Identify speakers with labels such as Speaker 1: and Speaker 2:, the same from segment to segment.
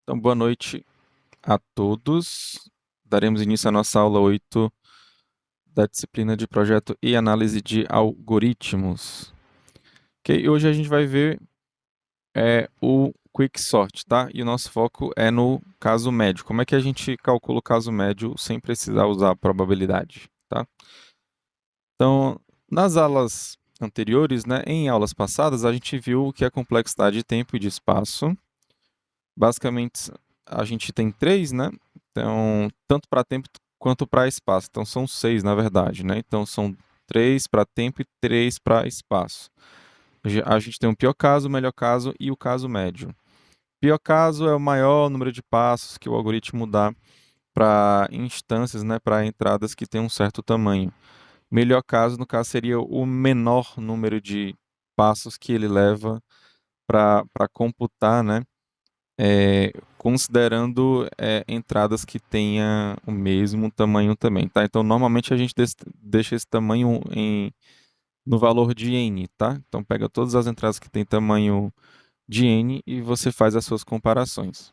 Speaker 1: Então, boa noite a todos. Daremos início à nossa aula 8 da disciplina de projeto e análise de algoritmos. Ok, hoje a gente vai ver o Quicksort, tá? E o nosso foco é no caso médio. Como é que a gente calcula o caso médio sem precisar usar a probabilidade, tá? Então, nas aulas anteriores, né, em aulas passadas, a gente viu que a complexidade de tempo e de espaço. Basicamente, a gente tem três, né? Então, tanto para tempo quanto para espaço. Então, são seis, na verdade, né? Então, são três para tempo e três para espaço. A gente tem o pior caso, o melhor caso e o caso médio. Pior caso é o maior número de passos que o algoritmo dá para instâncias, né? Para entradas que têm um certo tamanho. Melhor caso, no caso, seria o menor número de passos que ele leva para computar, né? Considerando entradas que tenha o mesmo tamanho também, tá? Então, normalmente a gente deixa esse tamanho no valor de n, tá? Então, pega todas as entradas que tem tamanho de n e você faz as suas comparações,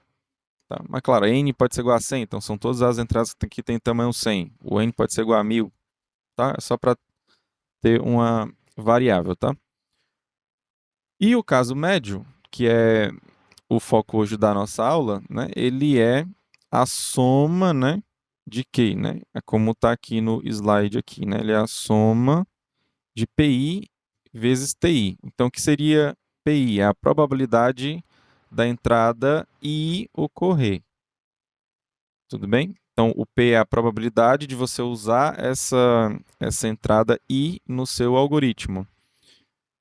Speaker 1: tá? Mas, claro, n pode ser igual a 100, então são todas as entradas que tem tamanho 100. O n pode ser igual a 1000, tá? É só para ter uma variável, tá? E o caso médio, que é o foco hoje da nossa aula, né, ele é a soma, né, de Q, né? É como está aqui no slide aqui, né? Ele é a soma de PI vezes TI. Então, o que seria PI? É a probabilidade da entrada I ocorrer. Tudo bem? Então, o P é a probabilidade de você usar essa entrada I no seu algoritmo.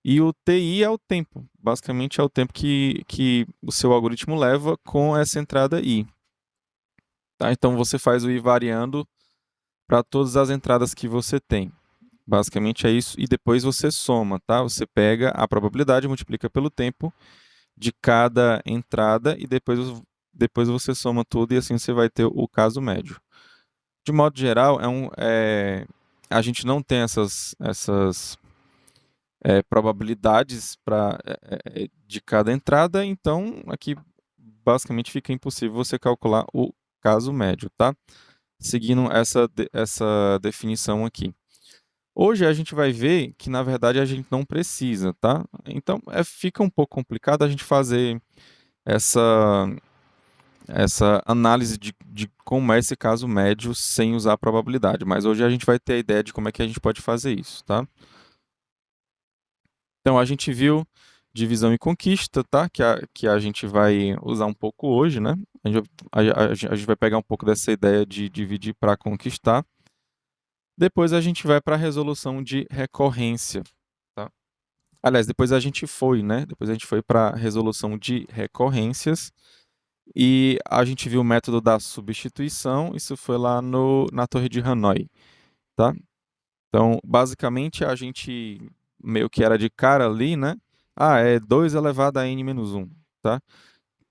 Speaker 1: E o TI é o tempo. Basicamente, é o tempo que o seu algoritmo leva com essa entrada I. Tá? Então, você faz o I variando para todas as entradas que você tem. Basicamente é isso. E depois você soma, tá? Você pega a probabilidade, multiplica pelo tempo de cada entrada e depois você soma tudo e assim você vai ter o caso médio. De modo geral, a gente não tem essas probabilidades de cada entrada, então aqui basicamente fica impossível você calcular o caso médio, tá? Seguindo essa definição aqui. Hoje a gente vai ver que, na verdade, a gente não precisa, tá? Então, fica um pouco complicado a gente fazer essa, essa análise de como é esse caso médio sem usar a probabilidade. Mas hoje a gente vai ter a ideia de como é que a gente pode fazer isso, tá? Então, a gente viu divisão e conquista, tá? Que a gente vai usar um pouco hoje, né? A gente vai pegar um pouco dessa ideia de dividir para conquistar. Depois a gente vai para a resolução de recorrência, tá? Aliás, depois a gente foi, né? Depois a gente foi para a resolução de recorrências e a gente viu o método da substituição. Isso foi lá na Torre de Hanoi, tá? Então, basicamente, a gente meio que era de cara ali, né? Ah, é 2 elevado a n menos 1, tá?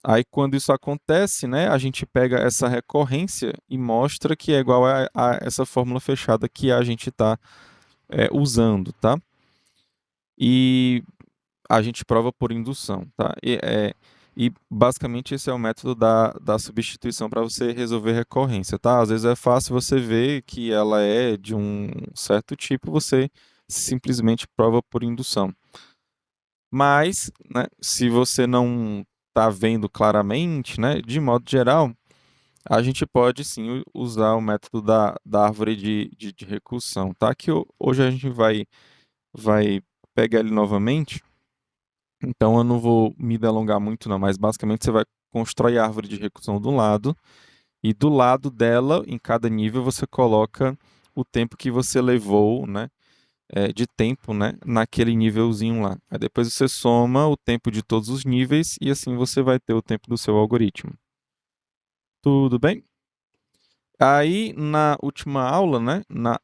Speaker 1: Aí, quando isso acontece, né, a gente pega essa recorrência e mostra que é igual a essa fórmula fechada que a gente está usando, tá? E a gente prova por indução, tá? E basicamente esse é o método da substituição para você resolver recorrência, tá? Às vezes é fácil você ver que ela é de um certo tipo, você simplesmente prova por indução. Mas, né, se você não está vendo claramente, né, de modo geral, a gente pode sim usar o método da árvore de recursão, tá? Que hoje a gente vai pegar ele novamente. Então eu não vou me delongar muito não, mas basicamente você vai constrói a árvore de recursão do lado e do lado dela, em cada nível, você coloca o tempo que você levou, né, de tempo, né, naquele nívelzinho lá. Aí depois você soma o tempo de todos os níveis e assim você vai ter o tempo do seu algoritmo. Tudo bem? Aí na última aula, né, na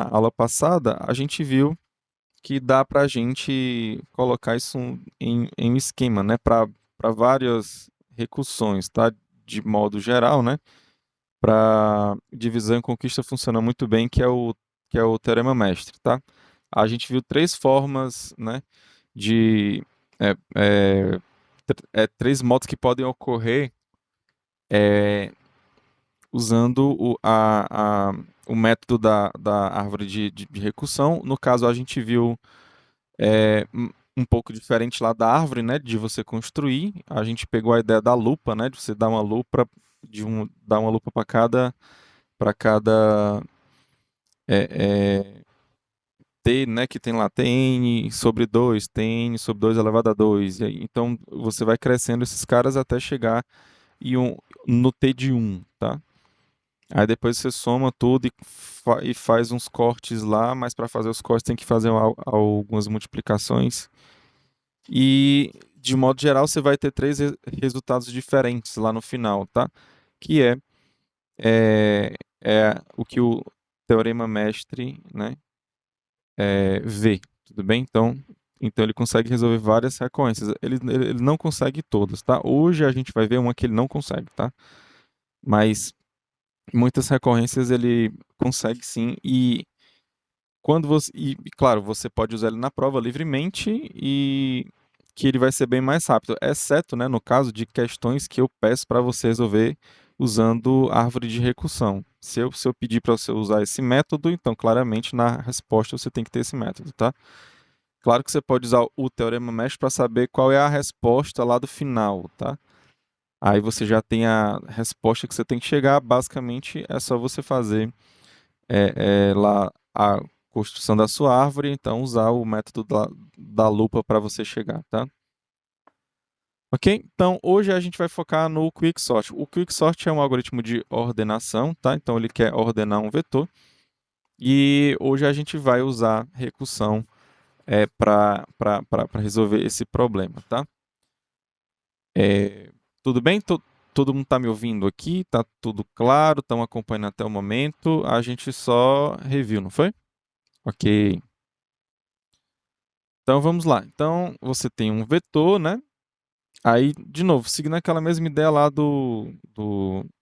Speaker 1: aula passada, a gente viu que dá para a gente colocar isso em um esquema, né, para várias recursões, tá? De modo geral, né? Para divisão e conquista funciona muito bem, que é o teorema mestre, tá? A gente viu três formas, né, de três modos que podem ocorrer usando o método da árvore de recursão. No caso, a gente viu um pouco diferente lá da árvore, né, de você construir. A gente pegou a ideia da lupa, né, de você dar uma lupa dar uma lupa para cada t, né, que tem lá tn sobre 2, tn sobre 2 elevado a 2. E aí, então você vai crescendo esses caras até chegar no t de 1, tá? Aí depois você soma tudo e faz uns cortes lá, mas para fazer os cortes tem que fazer algumas multiplicações. E, de modo geral, você vai ter três resultados diferentes lá no final, tá? Que é o que o teorema mestre, né, vê, tudo bem? Então ele consegue resolver várias recorrências. Ele não consegue todas, tá? Hoje a gente vai ver uma que ele não consegue, tá? Mas muitas recorrências ele consegue sim. E quando você. E, claro, você pode usar ele na prova livremente e que ele vai ser bem mais rápido, exceto, né, no caso de questões que eu peço para você resolver usando árvore de recursão. Se eu pedir para você usar esse método, então claramente na resposta você tem que ter esse método, tá? Claro que você pode usar o teorema mestre para saber qual é a resposta lá do final, tá? Aí você já tem a resposta que você tem que chegar, basicamente é só você fazer lá a construção da sua árvore, então usar o método da lupa para você chegar, tá? Ok? Então, hoje a gente vai focar no Quicksort. O Quicksort é um algoritmo de ordenação, tá? Então, ele quer ordenar um vetor. E hoje a gente vai usar recursão para resolver esse problema, tá? Tudo bem? Todo mundo está me ouvindo aqui? Tá tudo claro? Estão acompanhando até o momento? A gente só review, não foi? Ok. Então vamos lá. Então você tem um vetor, né? Aí, de novo, seguindo aquela mesma ideia lá do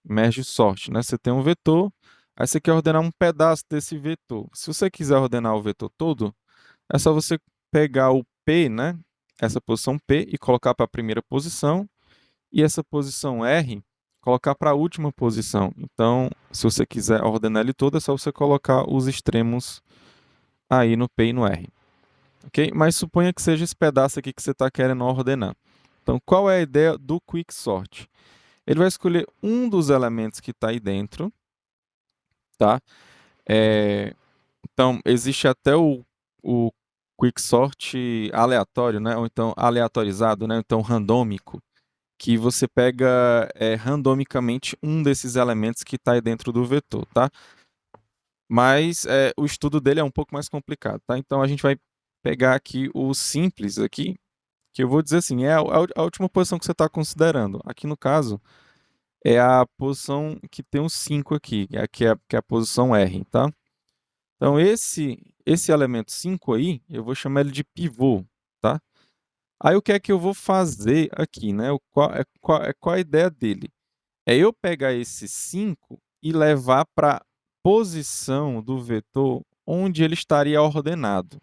Speaker 1: merge sort, né? Você tem um vetor, aí você quer ordenar um pedaço desse vetor. Se você quiser ordenar o vetor todo, é só você pegar o P, né? Essa posição P e colocar para a primeira posição, e essa posição R colocar para a última posição. Então, se você quiser ordenar ele todo, é só você colocar os extremos aí no P e no R. Ok? Mas suponha que seja esse pedaço aqui que você está querendo ordenar. Então, qual é a ideia do quicksort? Ele vai escolher um dos elementos que está aí dentro, tá? Então, existe até o quicksort aleatório, né? Ou então aleatorizado, né? Então, randômico, que você pega randomicamente um desses elementos que está aí dentro do vetor, tá? Mas o estudo dele é um pouco mais complicado, tá? Então, a gente vai pegar aqui o simples aqui, que eu vou dizer assim, é a última posição que você está considerando. Aqui no caso, é a posição que tem um 5 aqui, que é a posição R, tá? Então, esse elemento 5 aí, eu vou chamar ele de pivô, tá? Aí, o que é que eu vou fazer aqui, né? Qual a ideia dele? É eu pegar esse 5 e levar para a posição do vetor onde ele estaria ordenado,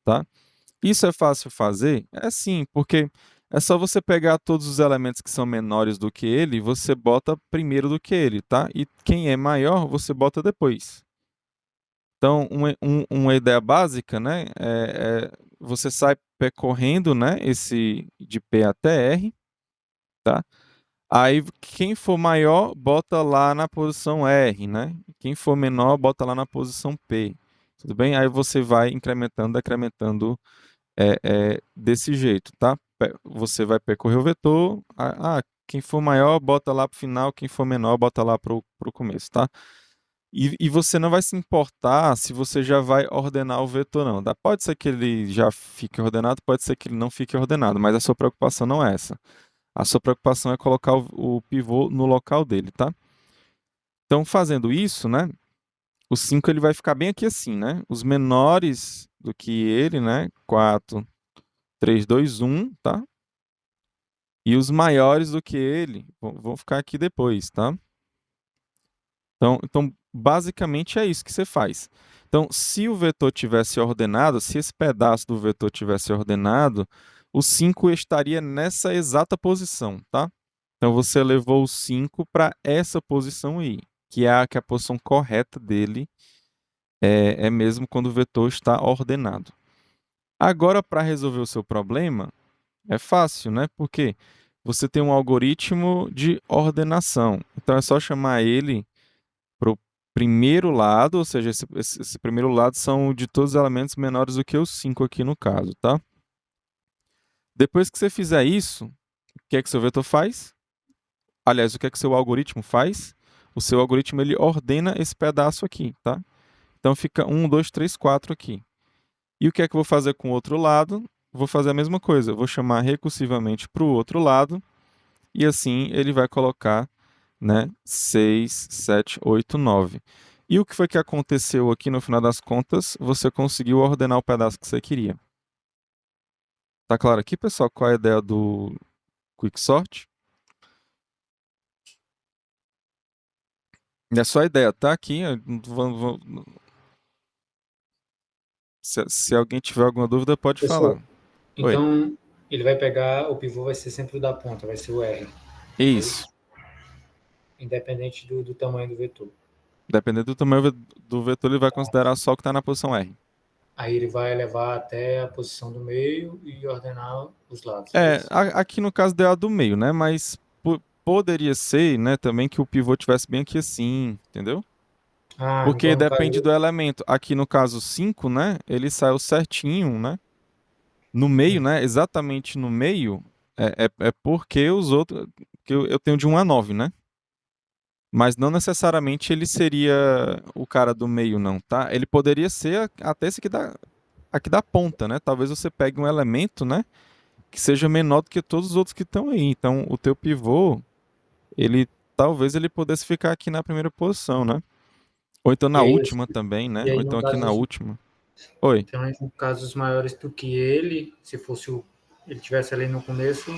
Speaker 1: tá? Isso é fácil fazer? É sim, porque é só você pegar todos os elementos que são menores do que ele, você bota primeiro do que ele, tá? E quem é maior, você bota depois. Então, uma ideia básica, né, você sai percorrendo, né, esse de P até R, tá? Aí, quem for maior, bota lá na posição R, né? Quem for menor, bota lá na posição P. Tudo bem? Aí você vai incrementando, decrementando desse jeito, tá? Você vai percorrer o vetor, quem for maior, bota lá para o final, quem for menor, bota lá para o começo, tá? E você não vai se importar se você já vai ordenar o vetor, não. Pode ser que ele já fique ordenado, pode ser que ele não fique ordenado, mas a sua preocupação não é essa. A sua preocupação é colocar o pivô no local dele, tá? Então, fazendo isso, né? O 5 ele vai ficar bem aqui assim, né? Os menores do que ele, né? 4, 3, 2, 1, tá? E os maiores do que ele vão ficar aqui depois, tá? Então, basicamente é isso que você faz. Então, se o vetor tivesse ordenado, se esse pedaço do vetor tivesse ordenado, o 5 estaria nessa exata posição, tá? Então você levou o 5 para essa posição aí, que a posição correta dele é mesmo quando o vetor está ordenado. Agora, para resolver o seu problema, é fácil, né? Porque você tem um algoritmo de ordenação. Então é só chamar ele para o primeiro lado, ou seja, esse primeiro lado são de todos os elementos menores do que o 5 aqui no caso, tá? Depois que você fizer isso, o que é que seu vetor faz? Aliás, o que é que seu algoritmo faz? O seu algoritmo ele ordena esse pedaço aqui, tá? Então fica 1, 2, 3, 4 aqui. E o que é que eu vou fazer com o outro lado? Vou fazer a mesma coisa. Vou chamar recursivamente para o outro lado. E assim ele vai colocar, né, 6, 7, 8, 9. E o que foi que aconteceu aqui no final das contas? Você conseguiu ordenar o pedaço que você queria. Tá claro aqui, pessoal, qual é a ideia do Quicksort? É só a ideia, tá aqui. Se alguém tiver alguma dúvida, pode
Speaker 2: Pessoal,
Speaker 1: falar. Oi.
Speaker 2: então ele vai pegar, o pivô vai ser sempre o da ponta, vai ser o R. É
Speaker 1: Isso.
Speaker 2: isso? Independente do tamanho do vetor.
Speaker 1: Dependendo do tamanho do vetor, ele vai considerar só o que está na posição R.
Speaker 2: Aí ele vai levar até a posição do meio e ordenar os lados, é isso?
Speaker 1: Aqui no caso deu a do meio, né? Mas poderia ser, né, também que o pivô tivesse bem aqui assim, entendeu?
Speaker 2: Ah,
Speaker 1: Porque
Speaker 2: então no
Speaker 1: depende
Speaker 2: caso.
Speaker 1: do elemento. Aqui no caso 5, né? Ele saiu certinho, né? No meio,
Speaker 2: Hum.
Speaker 1: né? Exatamente no meio, é porque os outros. Que eu tenho de 1 a 9, né? Mas não necessariamente ele seria o cara do meio, não, tá? Ele poderia ser até esse aqui da ponta, né? Talvez você pegue um elemento, né? Que seja menor do que todos os outros que estão aí. Então, o teu pivô, ele talvez ele pudesse ficar aqui na primeira posição, né? Ou então
Speaker 2: E
Speaker 1: na
Speaker 2: aí,
Speaker 1: última também,
Speaker 2: e
Speaker 1: né? Ou
Speaker 2: aí
Speaker 1: então
Speaker 2: no
Speaker 1: aqui
Speaker 2: caso,
Speaker 1: na última. Oi.
Speaker 2: então, em casos maiores do que ele, se fosse ele tivesse ali no começo,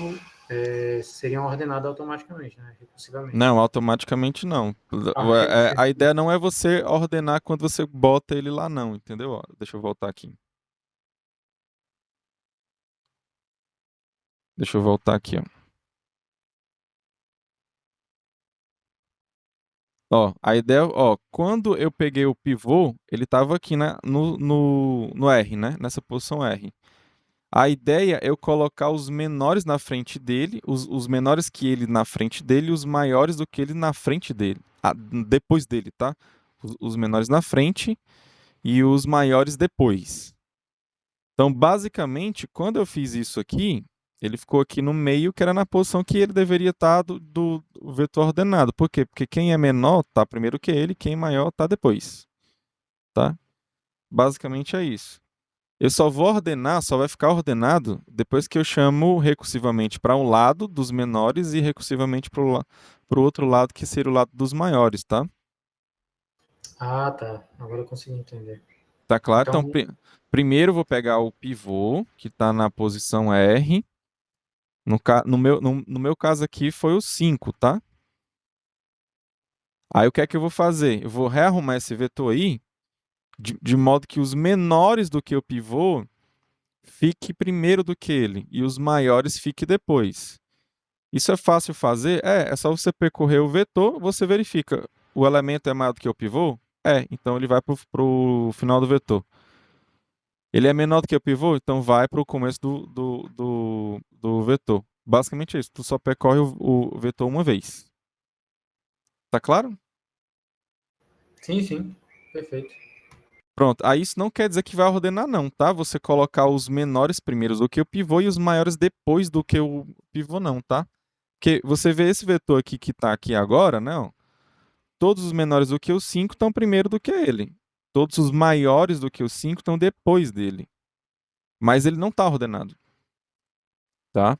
Speaker 2: seriam ordenados automaticamente, né? Recursivamente.
Speaker 1: Não, automaticamente não.
Speaker 2: Ah,
Speaker 1: A ideia não é você ordenar quando você bota ele lá, não, entendeu? Ó, deixa eu voltar aqui. Deixa eu voltar aqui, ó. Ó, a ideia, ó, quando eu peguei o pivô, ele estava aqui no R, né? Nessa posição R. A ideia é eu colocar os menores na frente dele, os menores que ele na frente dele e os maiores do que ele na frente dele. Depois dele, tá? Os menores na frente e os maiores depois. Então, basicamente, quando eu fiz isso aqui, ele ficou aqui no meio, que era na posição que ele deveria estar do vetor ordenado. Por quê? Porque quem é menor está primeiro que ele, quem é maior está depois, tá? Basicamente é isso. Eu só vou ordenar, só vai ficar ordenado depois que eu chamo recursivamente para um lado dos menores e recursivamente para o outro lado, que seria o lado dos maiores, tá?
Speaker 2: ah, tá. Agora eu consegui entender.
Speaker 1: Tá claro? Então,
Speaker 2: Então,
Speaker 1: primeiro eu vou pegar o pivô, que está na posição R. No meu caso aqui foi o 5, tá? Aí o que é que eu vou fazer? Eu vou rearrumar esse vetor aí, de modo que os menores do que o pivô fique primeiro do que ele e os maiores fiquem depois. Isso é fácil fazer? É só você percorrer o vetor, você verifica. O elemento é maior do que o pivô? Então ele vai para o final do vetor. Ele é menor do que o pivô? Então vai para o começo do vetor. Basicamente é isso. Tu só percorre o vetor uma vez. Tá claro?
Speaker 2: sim, sim, perfeito.
Speaker 1: Pronto. Aí isso não quer dizer que vai ordenar, não, tá? Você colocar os menores primeiros do que o pivô e os maiores depois do que o pivô, não, tá? Porque você vê esse vetor aqui que tá aqui agora, né? Ó, todos os menores do que o 5 estão primeiro do que ele. Todos os maiores do que o 5 estão depois dele. Mas ele não está ordenado, tá?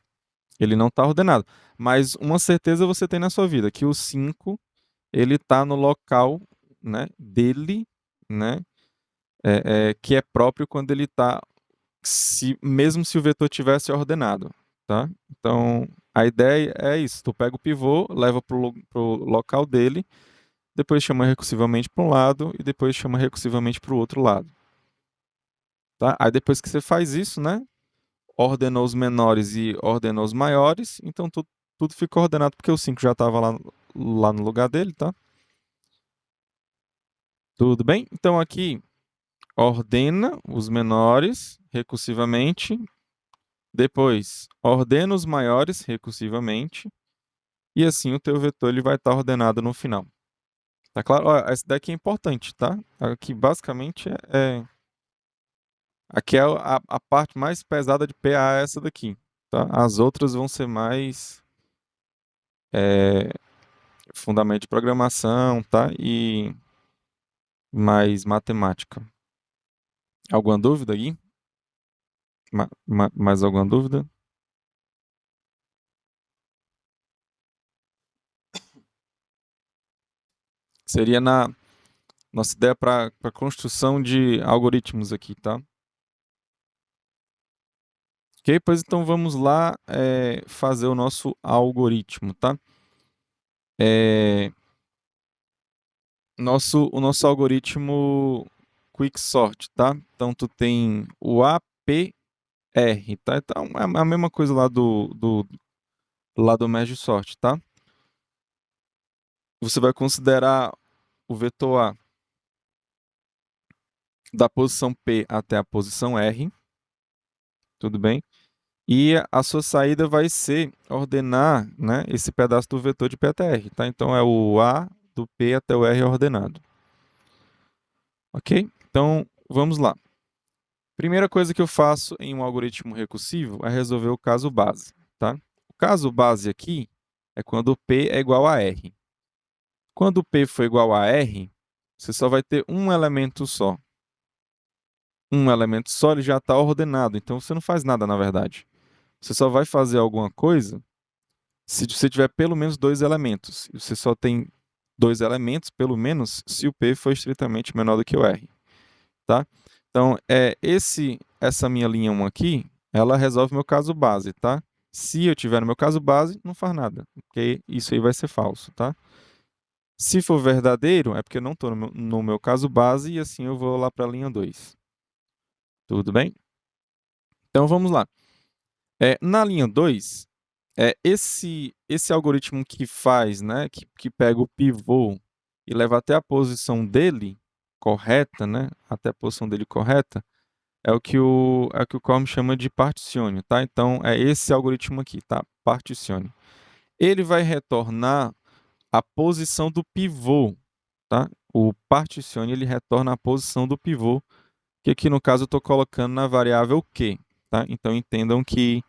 Speaker 1: Ele não está ordenado. Mas uma certeza você tem na sua vida, que o 5 ele está no local, né, dele, né, que é próprio quando ele está, mesmo se o vetor tivesse ordenado, tá? Então, a ideia é isso. Tu pega o pivô, leva pro local dele, depois chama recursivamente para um lado e depois chama recursivamente para o outro lado, tá? Aí depois que você faz isso, né? Ordenou os menores e ordenou os maiores, então tu tudo ficou ordenado porque o 5 já estava lá no lugar dele, tá? Tudo bem? Então aqui ordena os menores recursivamente, depois ordena os maiores recursivamente, e assim o teu vetor ele vai estar ordenado no final. Tá claro? Ó, essa daqui é importante, tá? Aqui basicamente aqui é a parte mais pesada de PA é essa daqui, tá? As outras vão ser mais é, fundamento de programação, tá? E mais matemática. Alguma dúvida aí? Mais alguma dúvida? Seria na nossa ideia para construção de algoritmos aqui, tá? Ok, pois então vamos lá fazer o nosso algoritmo, tá? O nosso algoritmo Quicksort, tá? Então tu tem o APR, tá? Então é a mesma coisa lá do Merge Sort, tá? Você vai considerar o vetor A da posição P até a posição R, tudo bem? E a sua saída vai ser ordenar, né, esse pedaço do vetor de P até R, tá? Então é o A do P até o R ordenado. Ok? Então vamos lá. Primeira coisa que eu faço em um algoritmo recursivo é resolver o caso base, tá? O caso base aqui é quando P é igual a R. Quando P for igual a R, você só vai ter um elemento só. Um elemento só, ele já está ordenado, então você não faz nada na verdade. Você só vai fazer alguma coisa se você tiver pelo menos dois elementos. E você só tem dois elementos, pelo menos, se o P for estritamente menor do que o R, tá? Então, essa minha linha 1 aqui, ela resolve meu caso base, tá? Se eu tiver no meu caso base, não faz nada, porque isso aí vai ser falso, tá? Se for verdadeiro, é porque eu não estou no meu caso base e assim eu vou lá para a linha 2. Tudo bem? Então, vamos lá. Na linha 2, esse algoritmo que faz, né, que pega o pivô e leva até a posição dele correta, né, até a posição dele correta, é o que o Corm chama de particione, tá? Então, é esse algoritmo aqui, tá? Particione. Ele vai retornar a posição do pivô, tá? O particione, ele retorna a posição do pivô, que aqui no caso eu estou colocando na variável q, tá? Então, entendam que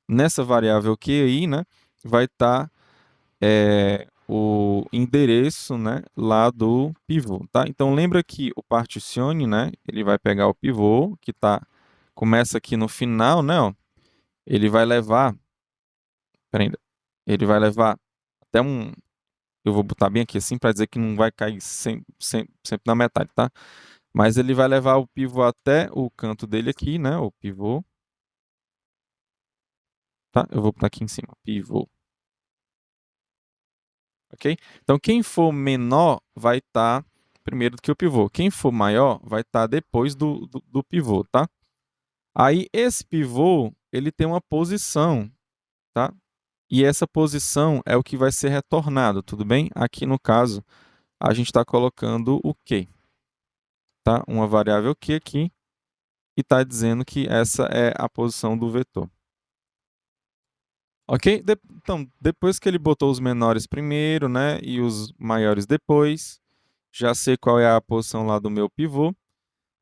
Speaker 1: nessa variável q aí, né, vai estar o endereço, né, lá do pivô, tá? Então lembra que o particione, né, ele vai pegar o pivô que começa aqui no final, né, ó, ele vai levar, peraí, ele vai levar até eu vou botar bem aqui assim para dizer que não vai cair sempre na metade, tá? Mas ele vai levar o pivô até o canto dele aqui, né, o pivô, tá? Eu vou botar aqui em cima, pivô. Ok? Então, quem for menor vai estar primeiro do que o pivô. Quem for maior vai estar depois do pivô, tá? Aí, esse pivô, ele tem uma posição, tá? E essa posição é o que vai ser retornado, tudo bem? Aqui, no caso, a gente está colocando o Q, tá? Uma variável Q aqui, e está dizendo que essa é a posição do vetor. Ok? Então, depois que ele botou os menores primeiro, né, e os maiores depois, já sei qual é a posição lá do meu pivô. O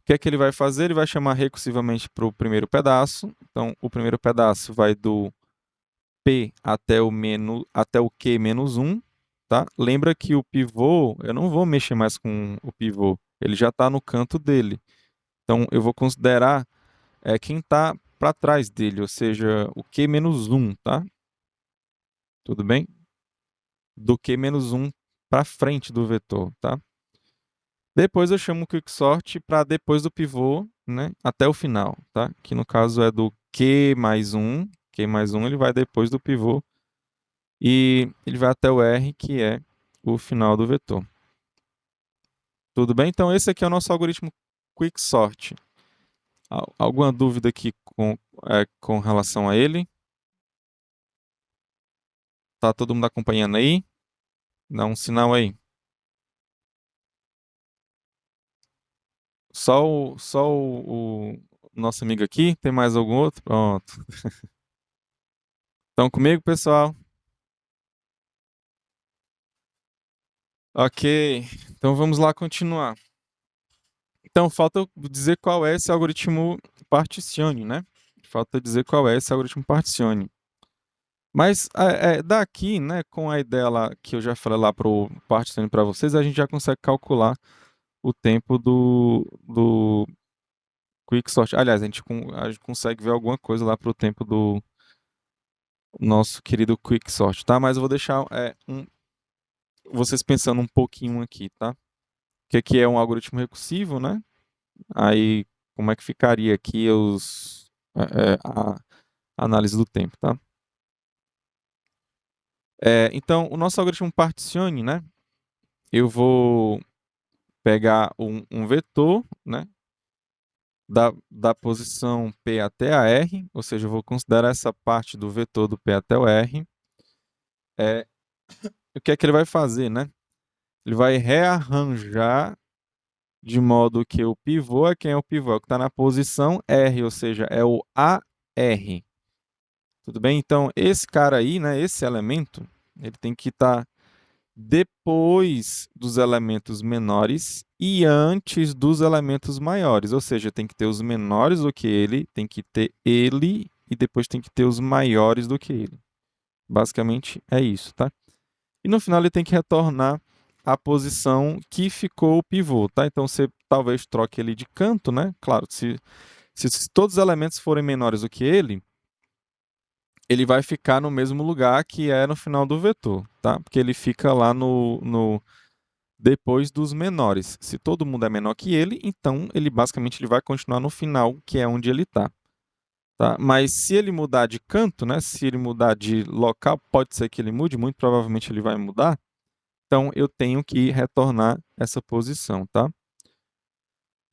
Speaker 1: que é que ele vai fazer? Ele vai chamar recursivamente para o primeiro pedaço. Então, o primeiro pedaço vai do P até o Q menos 1. Tá? Lembra que o pivô, eu não vou mexer mais com o pivô. Ele já está no canto dele. Então, eu vou considerar quem está para trás dele, ou seja, o Q menos 1. Tá? Tudo bem? Do Q menos 1 para frente do vetor. Tá? Depois eu chamo o quicksort para depois do pivô, né, até o final, tá? Que no caso é do Q mais 1. Q mais 1 ele vai depois do pivô e ele vai até o R, que é o final do vetor. Tudo bem? Então esse aqui é o nosso algoritmo quicksort. Alguma dúvida aqui com relação a ele? Tá todo mundo acompanhando aí? Dá um sinal aí. Só o nosso amigo aqui? Tem mais algum outro? Pronto. Estão comigo, pessoal? Ok. Então vamos lá continuar. Então falta eu dizer qual é esse algoritmo particione, né? Falta dizer qual é esse algoritmo particione. Mas daqui, né, com a ideia lá que eu já falei lá pro particione para vocês, a gente já consegue calcular o tempo do Quicksort. Aliás, a gente consegue ver alguma coisa lá pro tempo do nosso querido Quicksort, tá? Mas eu vou deixar vocês pensando um pouquinho aqui, tá? O que é um algoritmo recursivo, né? Aí, como é que ficaria aqui a análise do tempo, tá? Então, o nosso algoritmo particione, né? Eu vou pegar um vetor, né? Da posição P até a R, ou seja, eu vou considerar essa parte do vetor do P até o R. O que é que ele vai fazer, né? Ele vai rearranjar de modo que o pivô quem é o pivô? É o que está na posição R, ou seja, é o AR. Tudo bem? Então, esse cara aí, né, esse elemento, ele tem que estar depois dos elementos menores e antes dos elementos maiores, ou seja, tem que ter os menores do que ele, tem que ter ele e depois tem que ter os maiores do que ele. Basicamente é isso, tá? E no final ele tem que retornar a posição que ficou o pivô, tá? Então você talvez troque ele de canto, né? Claro, se todos os elementos forem menores do que ele vai ficar no mesmo lugar que é no final do vetor, tá? Porque ele fica lá no depois dos menores. Se todo mundo é menor que ele, então ele basicamente ele vai continuar no final, que é onde ele está. Tá? Mas se ele mudar de canto, né? Se ele mudar de local, pode ser que ele mude, muito provavelmente ele vai mudar. Então eu tenho que retornar essa posição, tá?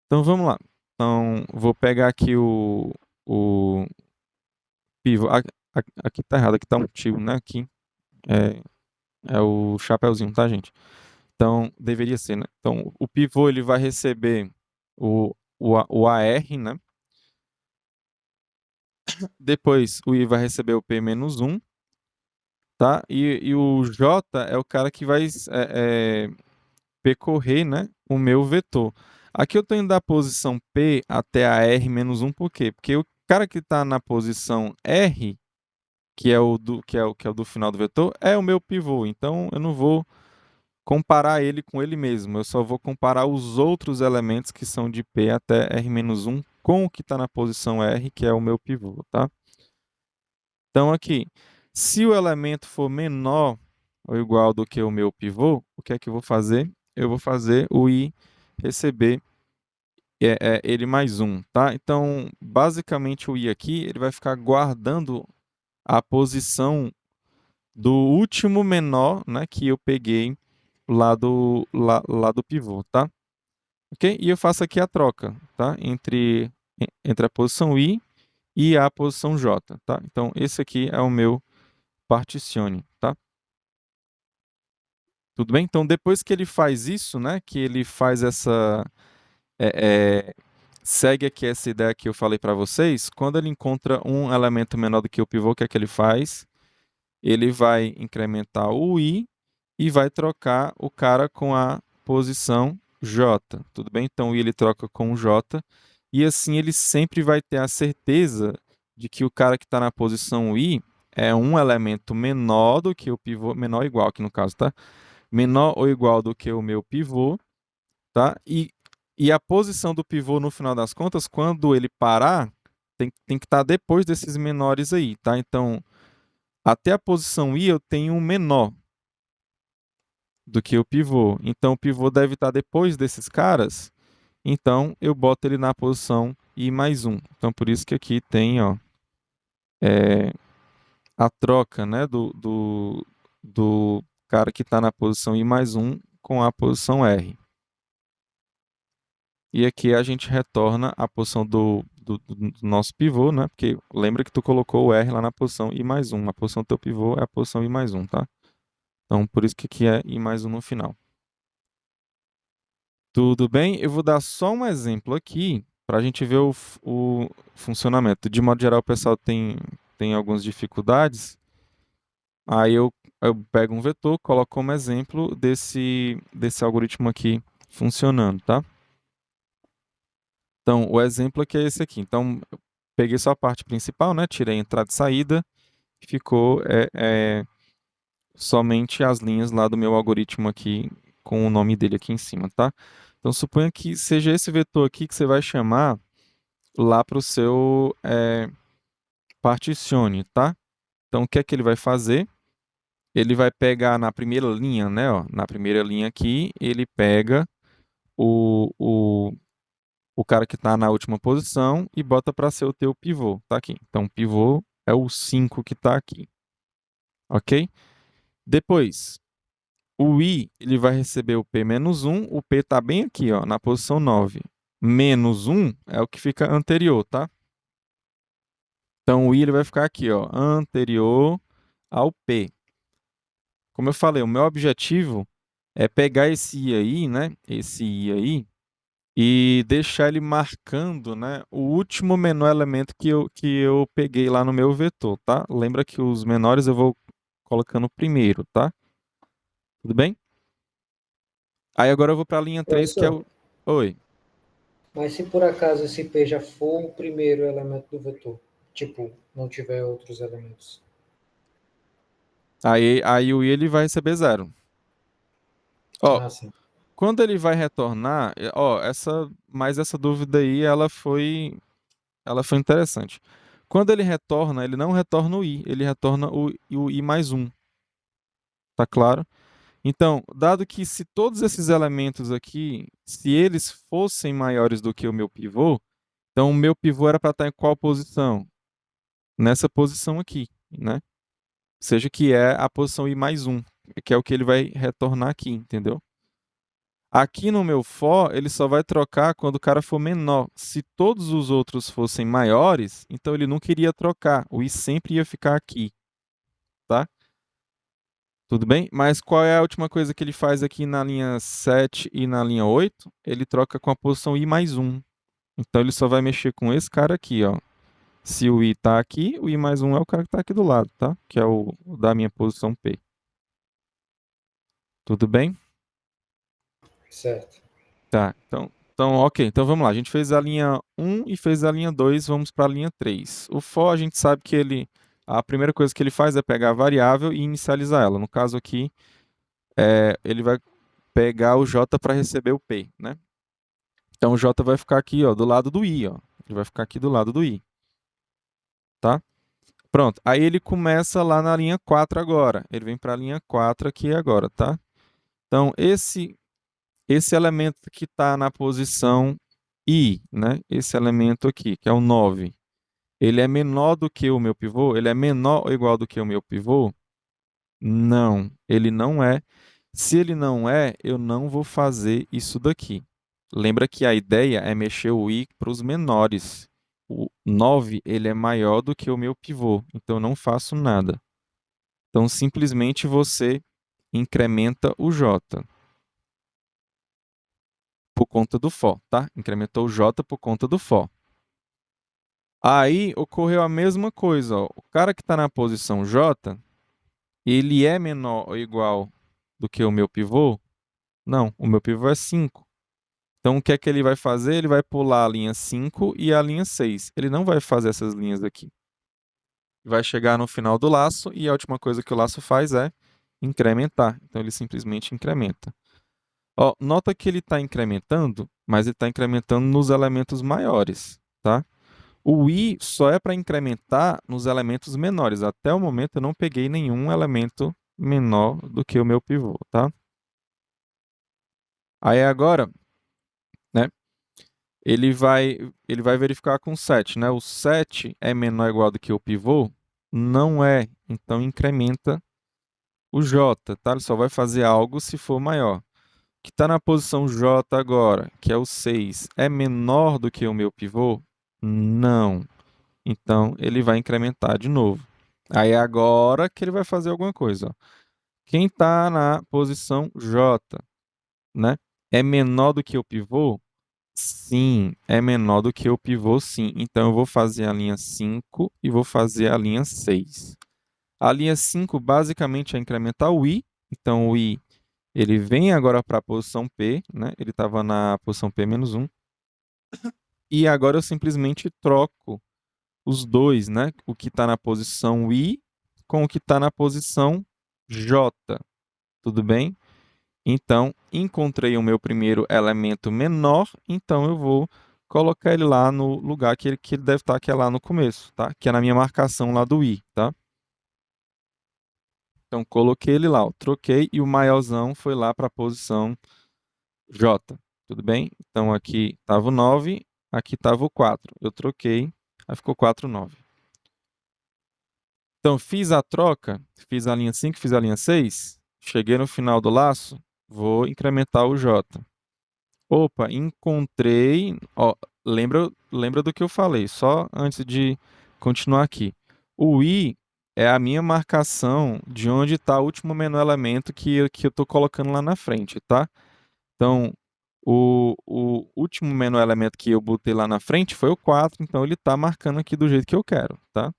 Speaker 1: Então vamos lá. Então vou pegar aqui o pivô. Aqui tá errado, aqui tá um tio, né? Aqui é o chapeuzinho, tá, gente? Então deveria ser, né? Então o pivô ele vai receber o AR, né? Depois o I vai receber o P-1, tá? E o J é o cara que vai percorrer, né, o meu vetor. Aqui eu estou indo da posição P até a R-1, por quê? Porque o cara que está na posição R, que é o do final do vetor, é o meu pivô. Então eu não vou comparar ele com ele mesmo. Eu só vou comparar os outros elementos que são de P até R-1 com o que está na posição R, que é o meu pivô, tá? Então aqui, se o elemento for menor ou igual do que o meu pivô, o que é que eu vou fazer? Eu vou fazer o I receber ele mais um, tá? Então, basicamente o I aqui, ele vai ficar guardando a posição do último menor, né, que eu peguei lá do pivô, tá? Ok? E eu faço aqui a troca, tá? Entre a posição I e a posição J, tá? Então, esse aqui é o meu particione, tá? Tudo bem? Então, depois que ele faz isso, né, que ele faz segue aqui essa ideia que eu falei para vocês, quando ele encontra um elemento menor do que o pivô, o que é que ele faz? Ele vai incrementar o i e vai trocar o cara com a posição j, tudo bem? Então, o i ele troca com o j, e assim ele sempre vai ter a certeza de que o cara que está na posição i é um elemento menor do que o pivô, menor ou igual aqui no caso, tá? Menor ou igual do que o meu pivô, tá? E a posição do pivô, no final das contas, quando ele parar, tem que estar depois desses menores aí, tá? Então, até a posição I eu tenho um menor do que o pivô. Então, o pivô deve estar depois desses caras. Então, eu boto ele na posição I mais um. Então, por isso que aqui tem, ó, é, a troca, né, do cara que está na posição I mais um com a posição R. E aqui a gente retorna a posição do nosso pivô, né? Porque lembra que tu colocou o R lá na posição I mais 1. A posição do teu pivô é a posição I mais 1, tá? Então, por isso que aqui é I mais 1 no final. Tudo bem? Eu vou dar só um exemplo aqui para a gente ver o funcionamento. De modo geral, o pessoal tem algumas dificuldades. Aí eu pego um vetor, coloco como exemplo desse algoritmo aqui funcionando, tá? Então, o exemplo aqui é esse aqui. Então, eu peguei só a parte principal, né? Tirei entrada e saída. Ficou somente as linhas lá do meu algoritmo aqui com o nome dele aqui em cima, tá? Então, suponha que seja esse vetor aqui que você vai chamar lá para o seu particione, tá? Então, o que é que ele vai fazer? Ele vai pegar na primeira linha, né? Ó, na primeira linha aqui, ele pega o, o, o cara que está na última posição e bota para ser o teu pivô, tá aqui. Então, o pivô é o 5 que está aqui, ok? Depois, o I, ele vai receber o P menos 1, o P está bem aqui, ó, na posição 9. Menos 1 é o que fica anterior, tá? Então, o I ele vai ficar aqui, ó, anterior ao P. Como eu falei, o meu objetivo é pegar esse I aí, né? Esse I aí, e deixar ele marcando, né, o último menor elemento que eu peguei lá no meu vetor, tá? Lembra que os menores eu vou colocando primeiro, tá? Tudo bem? Aí agora eu vou para a linha 3, que é
Speaker 2: Professor,
Speaker 1: o... Oi.
Speaker 2: mas se por acaso esse P já for o primeiro elemento do vetor, tipo, não tiver outros elementos.
Speaker 1: Aí o I ele vai receber zero. Ó,
Speaker 2: Ah, sim.
Speaker 1: quando ele vai retornar, ó, mas essa dúvida aí, ela foi interessante. Quando ele retorna, ele não retorna o I, ele retorna o I mais 1, tá claro? Então, dado que se todos esses elementos aqui, se eles fossem maiores do que o meu pivô, então o meu pivô era para estar em qual posição? Nessa posição aqui, né? Seja que é a posição I mais 1, que é o que ele vai retornar aqui, entendeu? Aqui no meu for, ele só vai trocar quando o cara for menor. Se todos os outros fossem maiores, então ele nunca iria trocar. O I sempre ia ficar aqui, tá? Tudo bem? Mas qual é a última coisa que ele faz aqui na linha 7 e na linha 8? Ele troca com a posição I mais 1. Então ele só vai mexer com esse cara aqui, ó. Se o I tá aqui, o I mais 1 é o cara que tá aqui do lado, tá? Que é o da minha posição P. Tudo bem?
Speaker 2: Certo.
Speaker 1: Tá, então, ok. Então vamos lá. A gente fez a linha 1 e fez a linha 2, vamos para a linha 3. O for, a gente sabe que a primeira coisa que ele faz é pegar a variável e inicializar ela. No caso aqui, ele vai pegar o J para receber o P, né? Então o J vai ficar aqui, ó, do lado do I, ó. Ele vai ficar aqui do lado do I, tá? Pronto. Aí ele começa lá na linha 4 agora. Ele vem para a linha 4 aqui agora, tá? Então esse elemento que está na posição I, né? Esse elemento aqui, que é o 9, ele é menor do que o meu pivô? Ele é menor ou igual do que o meu pivô? Não, ele não é. Se ele não é, eu não vou fazer isso daqui. Lembra que a ideia é mexer o i para os menores. O 9 ele é maior do que o meu pivô, então eu não faço nada. Então simplesmente você incrementa o j por conta do for, tá? Incrementou o j por conta do for. Aí ocorreu a mesma coisa, ó. O cara que está na posição j, ele é menor ou igual do que o meu pivô? Não, o meu pivô é 5. Então, o que é que ele vai fazer? Ele vai pular a linha 5 e a linha 6. Ele não vai fazer essas linhas aqui. Vai chegar no final do laço e a última coisa que o laço faz é incrementar. Então, ele simplesmente incrementa. Ó, nota que ele está incrementando, mas ele está incrementando nos elementos maiores, tá? O i só é para incrementar nos elementos menores. Até o momento, eu não peguei nenhum elemento menor do que o meu pivô, tá? Aí agora, né? Ele vai verificar com 7, né? O 7 é menor ou igual do que o pivô? Não é. Então incrementa o J, tá? Ele só vai fazer algo se for maior. O que está na posição J agora, que é o 6, é menor do que o meu pivô? Não. Então, ele vai incrementar de novo. Aí, agora que ele vai fazer alguma coisa. Ó. Quem está na posição J, né? É menor do que o pivô? Sim, é menor do que o pivô, sim. Então, eu vou fazer a linha 5 e vou fazer a linha 6. A linha 5 basicamente é incrementar o i. Então, o i ele vem agora para a posição P, né? Ele estava na posição P-1. E agora eu simplesmente troco os dois, né? O que está na posição I com o que está na posição J. Tudo bem? Então, encontrei o meu primeiro elemento menor, então eu vou colocar ele lá no lugar que ele deve estar, que é lá no começo, tá? Que é na minha marcação lá do I, tá? Então, coloquei ele lá, ó, troquei e o maiorzão foi lá para a posição J. Tudo bem? Então, aqui estava o 9, aqui estava o 4. Eu troquei, aí ficou 4, 9. Então, fiz a troca, fiz a linha 5, fiz a linha 6, cheguei no final do laço, vou incrementar o J. Opa, encontrei. Ó, lembra do que eu falei, só antes de continuar aqui. O I é a minha marcação de onde está o último menor elemento que eu estou colocando lá na frente, tá? Então, o último menor elemento que eu botei lá na frente foi o 4, então ele está marcando aqui do jeito que eu quero, tá?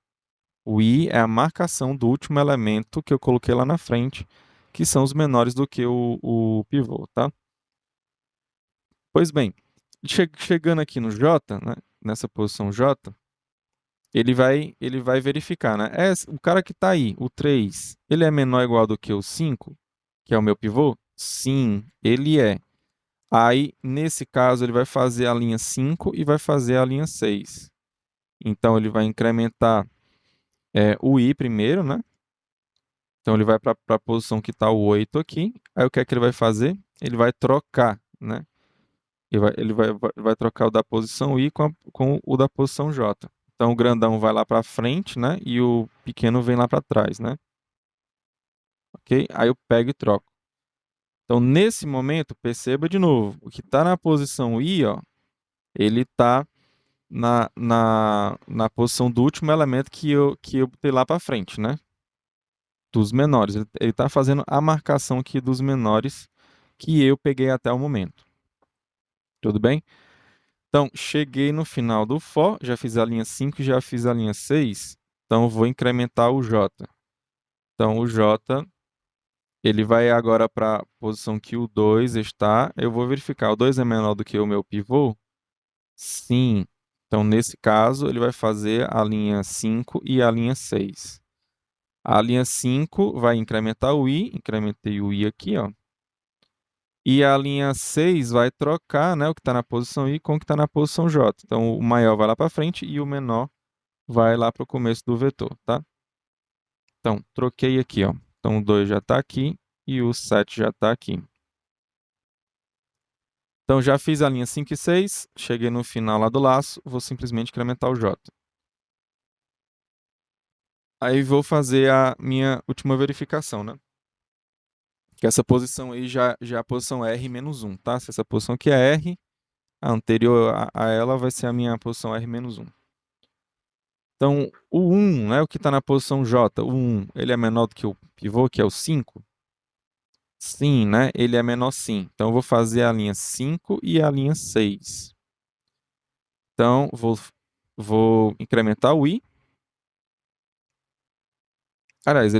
Speaker 1: O i é a marcação do último elemento que eu coloquei lá na frente, que são os menores do que o pivô, tá? Pois bem, chegando aqui no J, né, nessa posição J, ele vai verificar, né? O cara que está aí, o 3, ele é menor ou igual do que o 5, que é o meu pivô? Sim, ele é. Aí, nesse caso, ele vai fazer a linha 5 e vai fazer a linha 6. Então, ele vai incrementar o i primeiro, né? Então ele vai para a posição que está o 8 aqui. Aí o que é que ele vai fazer? Ele vai trocar, né? Ele vai trocar o da posição I com o da posição J. Então o grandão vai lá para frente, né? E o pequeno vem lá para trás, né? Ok? Aí eu pego e troco. Então nesse momento, perceba de novo, o que está na posição I, ó, ele está na posição do último elemento que eu botei lá para frente, né? Dos menores. Ele está fazendo a marcação aqui dos menores que eu peguei até o momento. Tudo bem? Então, cheguei no final do for, já fiz a linha 5 e já fiz a linha 6. Então, vou incrementar o J. Então, o J, ele vai agora para a posição que o 2 está. Eu vou verificar, o 2 é menor do que o meu pivô? Sim. Então, nesse caso, ele vai fazer a linha 5 e a linha 6. A linha 5 vai incrementar o I, incrementei o I aqui, ó. E a linha 6 vai trocar, né, o que está na posição I com o que está na posição J. Então, o maior vai lá para frente e o menor vai lá para o começo do vetor, tá? Então, troquei aqui, ó. Então, o 2 já está aqui e o 7 já está aqui. Então, já fiz a linha 5 e 6, cheguei no final lá do laço, vou simplesmente incrementar o J. Aí, vou fazer a minha última verificação, né? Que essa posição aí já é a posição R menos 1, tá? Se essa posição aqui é R, a anterior a ela vai ser a minha posição R menos 1. Então, o 1, né, o que está na posição J, o 1, ele é menor do que o pivô, que é o 5? Sim, né? Ele é menor sim. Então, eu vou fazer a linha 5 e a linha 6. Então, vou incrementar o i. Aliás,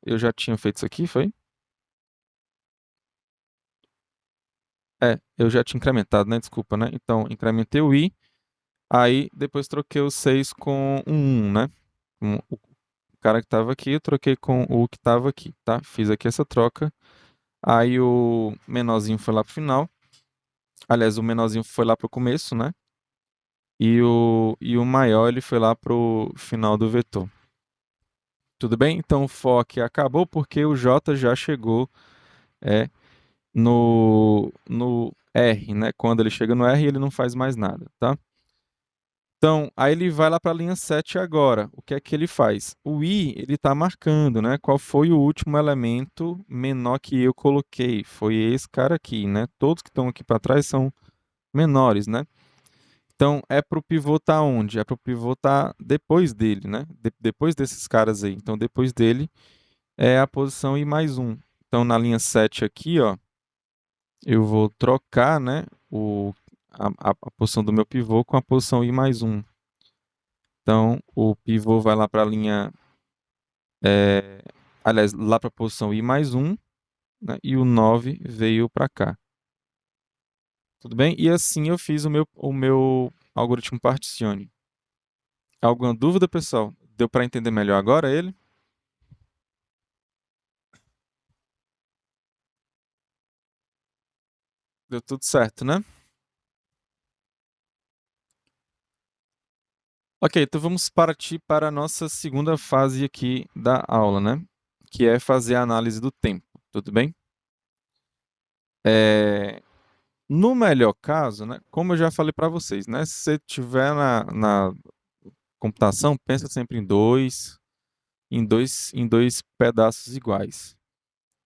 Speaker 1: eu já tinha feito isso aqui, foi? Eu já tinha incrementado, né? Desculpa, né? Então, incrementei o i. Aí, depois troquei o 6 com o 1, né? O cara que estava aqui, eu troquei com o que estava aqui, tá? Fiz aqui essa troca. Aí o menorzinho foi lá pro final. Aliás, o menorzinho foi lá pro começo, né? E o maior ele foi lá pro final do vetor. Tudo bem? Então o for aqui acabou porque o J já chegou no R, né? Quando ele chega no R, ele não faz mais nada, tá? Então, aí ele vai lá para a linha 7 agora. O que é que ele faz? O i, ele está marcando, né? Qual foi o último elemento menor que eu coloquei? Foi esse cara aqui, né? Todos que estão aqui para trás são menores, né? Então, é para o pivô estar onde? É para o pivô estar depois dele, né? Depois desses caras aí. Então, depois dele é a posição I mais 1. Então, na linha 7 aqui, ó, eu vou trocar, né, a posição do meu pivô com a posição I mais 1. Então, o pivô vai lá para a linha, aliás, lá para a posição I mais 1, né, e o 9 veio para cá. Tudo bem? E assim eu fiz o meu algoritmo particione. Alguma dúvida, pessoal? Deu para entender melhor agora ele? Deu tudo certo, né? Ok, então vamos partir para a nossa segunda fase aqui da aula, né? Que é fazer a análise do tempo, tudo bem? No melhor caso, né? Como eu já falei para vocês, né? Se você tiver na computação, pensa sempre em dois pedaços iguais.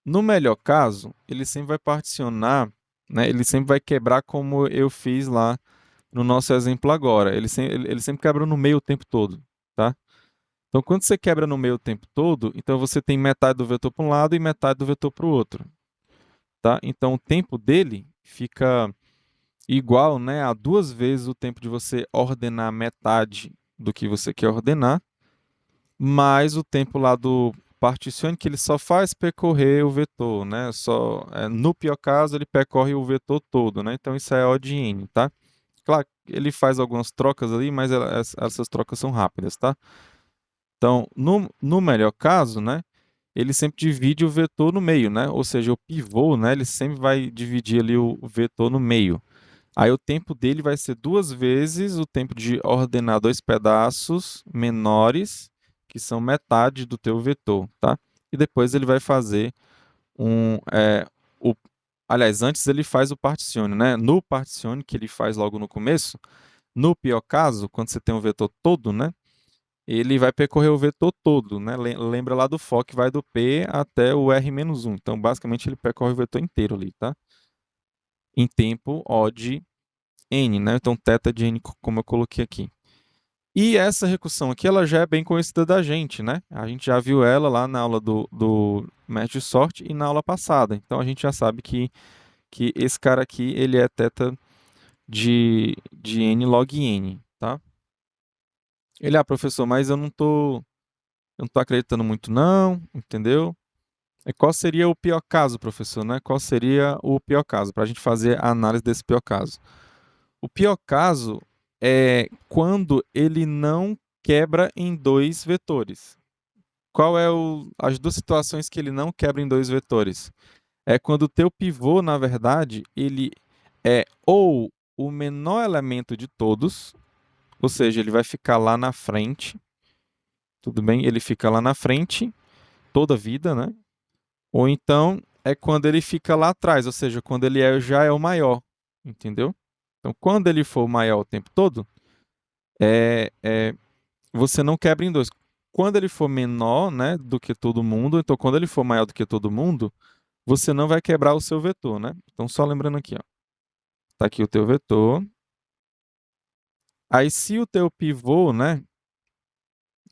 Speaker 1: No melhor caso, ele sempre vai particionar, né? Ele sempre vai quebrar como eu fiz lá no nosso exemplo agora. Ele sempre quebra no meio o tempo todo, tá? Então, quando você quebra no meio o tempo todo, então você tem metade do vetor para um lado e metade do vetor para o outro, tá? Então, o tempo dele fica igual, né, a duas vezes o tempo de você ordenar metade do que você quer ordenar, mais o tempo lá do particione, que ele só faz percorrer o vetor, né? No pior caso, ele percorre o vetor todo, né? Então, isso é O de n, tá? Claro, ele faz algumas trocas ali, mas essas trocas são rápidas, tá? Então, no melhor caso, né, ele sempre divide o vetor no meio, né? Ou seja, o pivô, né, ele sempre vai dividir ali o vetor no meio. Aí o tempo dele vai ser duas vezes o tempo de ordenar dois pedaços menores, que são metade do teu vetor, tá? E depois ele vai fazer um, o, aliás, antes ele faz o particione, né? No particione que ele faz logo no começo, no pior caso, quando você tem um vetor todo, né? Ele vai percorrer o vetor todo, né? Lembra lá do for que vai do P até o R-1. Então, basicamente, ele percorre o vetor inteiro ali, tá? Em tempo O de n, né? Então, θ de n, como eu coloquei aqui. E essa recursão aqui, ela já é bem conhecida da gente, né? A gente já viu ela lá na aula do método de sorte e na aula passada. Então, a gente já sabe que esse cara aqui, ele é θ de n log n, tá? Ele, professor, mas eu não tô acreditando muito não, entendeu? E qual seria o pior caso, professor, né? Qual seria o pior caso, para a gente fazer a análise desse pior caso? O pior caso é quando ele não quebra em dois vetores. Qual é as duas situações que ele não quebra em dois vetores? É quando o teu pivô, na verdade, ele é ou o menor elemento de todos, ou seja, ele vai ficar lá na frente, tudo bem? Ele fica lá na frente toda a vida, né? Ou então é quando ele fica lá atrás, ou seja, quando ele já é o maior, entendeu? Então, quando ele for o maior o tempo todo, é, é, você não quebra em dois. Quando ele for menor, né, do que todo mundo, então quando ele for maior do que todo mundo, você não vai quebrar o seu vetor, né? Então, só lembrando aqui, ó. Tá aqui o teu vetor. Aí, se o teu pivô, né,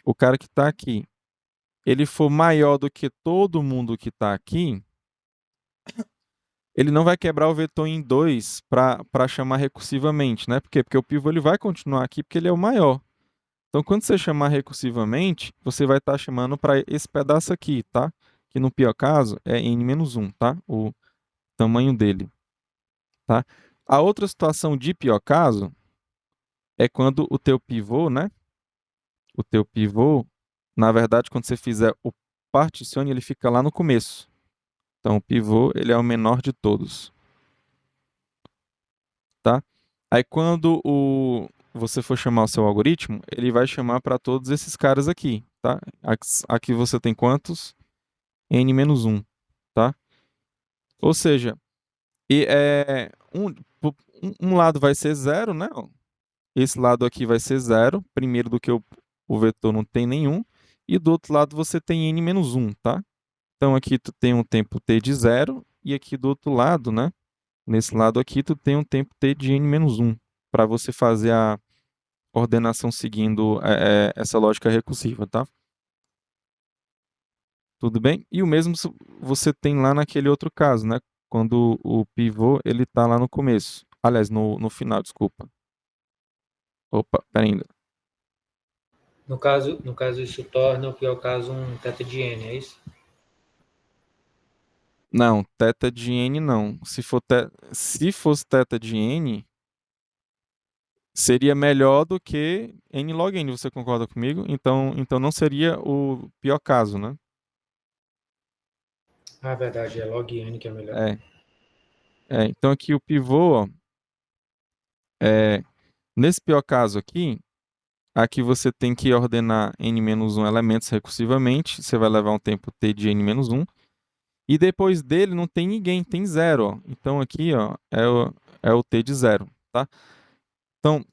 Speaker 1: o cara que está aqui, ele for maior do que todo mundo que está aqui, ele não vai quebrar o vetor em dois para chamar recursivamente, né? Por quê? Porque o pivô ele vai continuar aqui porque ele é o maior. Então, quando você chamar recursivamente, você vai estar chamando para esse pedaço aqui, tá? Que no pior caso é n-1, tá? O tamanho dele, tá? A outra situação de pior caso é quando o teu pivô, né? O teu pivô, na verdade, quando você fizer o particione, ele fica lá no começo. Então, o pivô, ele é o menor de todos, tá? Aí, quando você for chamar o seu algoritmo, ele vai chamar para todos esses caras aqui, tá? Aqui você tem quantos? N-1, tá? Ou seja, e um lado vai ser zero, né? Esse lado aqui vai ser zero, primeiro do que o vetor não tem nenhum, e do outro lado você tem n-1, tá? Então aqui tu tem um tempo t de zero, e aqui do outro lado, né? Nesse lado aqui tu tem um tempo t de n-1. para você fazer a ordenação seguindo essa lógica recursiva, tá? Tudo bem? E o mesmo você tem lá naquele outro caso, né? Quando o pivô ele tá lá no começo. Aliás, no final, desculpa. Opa, pera ainda.
Speaker 2: No caso, isso torna o pior caso um θ de n, é isso?
Speaker 1: Não, θ de n não. Se fosse θ de n, seria melhor do que n log n, você concorda comigo? Então não seria o pior caso, né?
Speaker 2: Ah, verdade, é log n que é melhor.
Speaker 1: É, então aqui o pivô, ó, nesse pior caso aqui você tem que ordenar n-1 elementos recursivamente, você vai levar um tempo t de n-1, e depois dele não tem ninguém, tem zero, ó. Então aqui, ó, é o t de zero, tá? Então,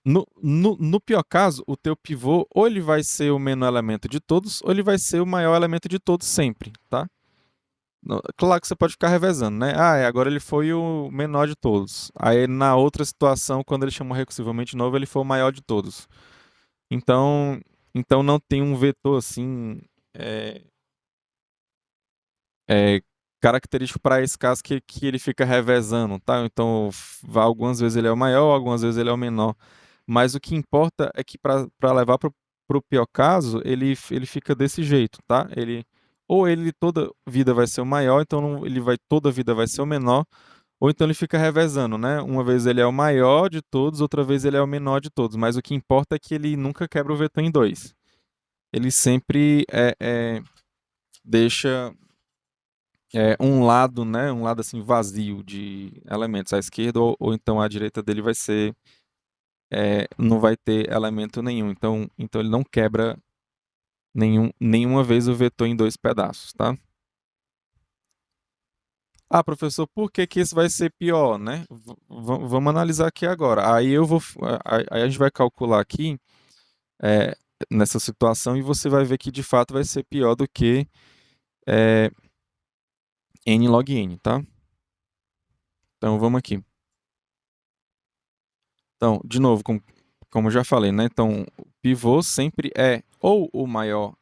Speaker 1: no pior caso, o teu pivô ou ele vai ser o menor elemento de todos, ou ele vai ser o maior elemento de todos sempre, tá? Claro que você pode ficar revezando, né? Agora ele foi o menor de todos. Aí na outra situação, quando ele chamou recursivamente de novo, ele foi o maior de todos. Então, então não tem um vetor assim é, é, característico para esse caso que ele fica revezando, tá? Então, algumas vezes ele é o maior, algumas vezes ele é o menor. Mas o que importa é que para levar para o pior caso, ele fica desse jeito, tá? Ou ele toda vida vai ser o maior, então ele vai toda vida vai ser o menor, ou então ele fica revezando, né? Uma vez ele é o maior de todos, outra vez ele é o menor de todos. Mas o que importa é que ele nunca quebra o vetor em dois. Ele sempre deixa um lado, né? Um lado assim vazio de elementos à esquerda, ou então à direita dele vai ser não vai ter elemento nenhum. Então ele não quebra nenhuma vez o vetor em dois pedaços, tá? Ah, professor, por que que isso vai ser pior, né? Vamos analisar aqui agora. Aí a gente vai calcular aqui é, nessa situação e você vai ver que de fato vai ser pior do que é, n log n, tá? Então vamos aqui. Então, de novo, como eu já falei, né? Então, o pivô sempre é ou o maior,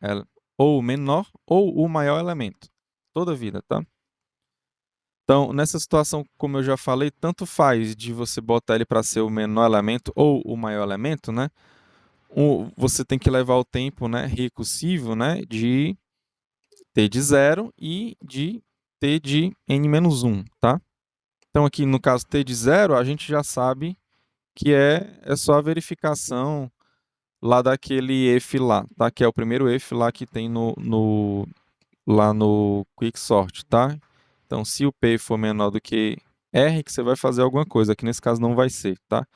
Speaker 1: ou o menor, ou o maior elemento. Toda vida, tá? Então, nessa situação, como eu já falei, tanto faz de você botar ele para ser o menor elemento ou o maior elemento, né? Você tem que levar o tempo, né, recursivo, né, de t de zero e de t de n-1, tá? Então, aqui no caso t de zero, a gente já sabe que é só a verificação lá daquele if lá, tá? Que é o primeiro if lá que tem lá no Quicksort, tá? Então, se o P for menor do que R, que você vai fazer alguma coisa. Aqui nesse caso não vai ser, tá?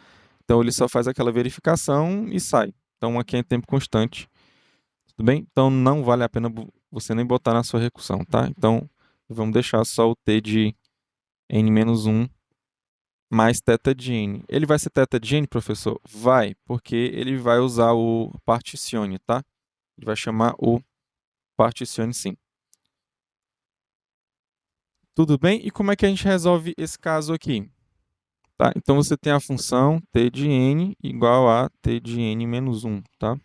Speaker 1: Então, ele só faz aquela verificação e sai. Então, aqui é em tempo constante. Tudo bem? Então, não vale a pena você nem botar na sua recursão, tá? Então, vamos deixar só o T de n-1 mais θ de n. Ele vai ser θ de n, professor? Vai, porque ele vai usar o particione, tá? Ele vai chamar o particione sim. Tudo bem? E como é que a gente resolve esse caso aqui? Tá? Então você tem a função t de n igual a t de n menos 1, tá?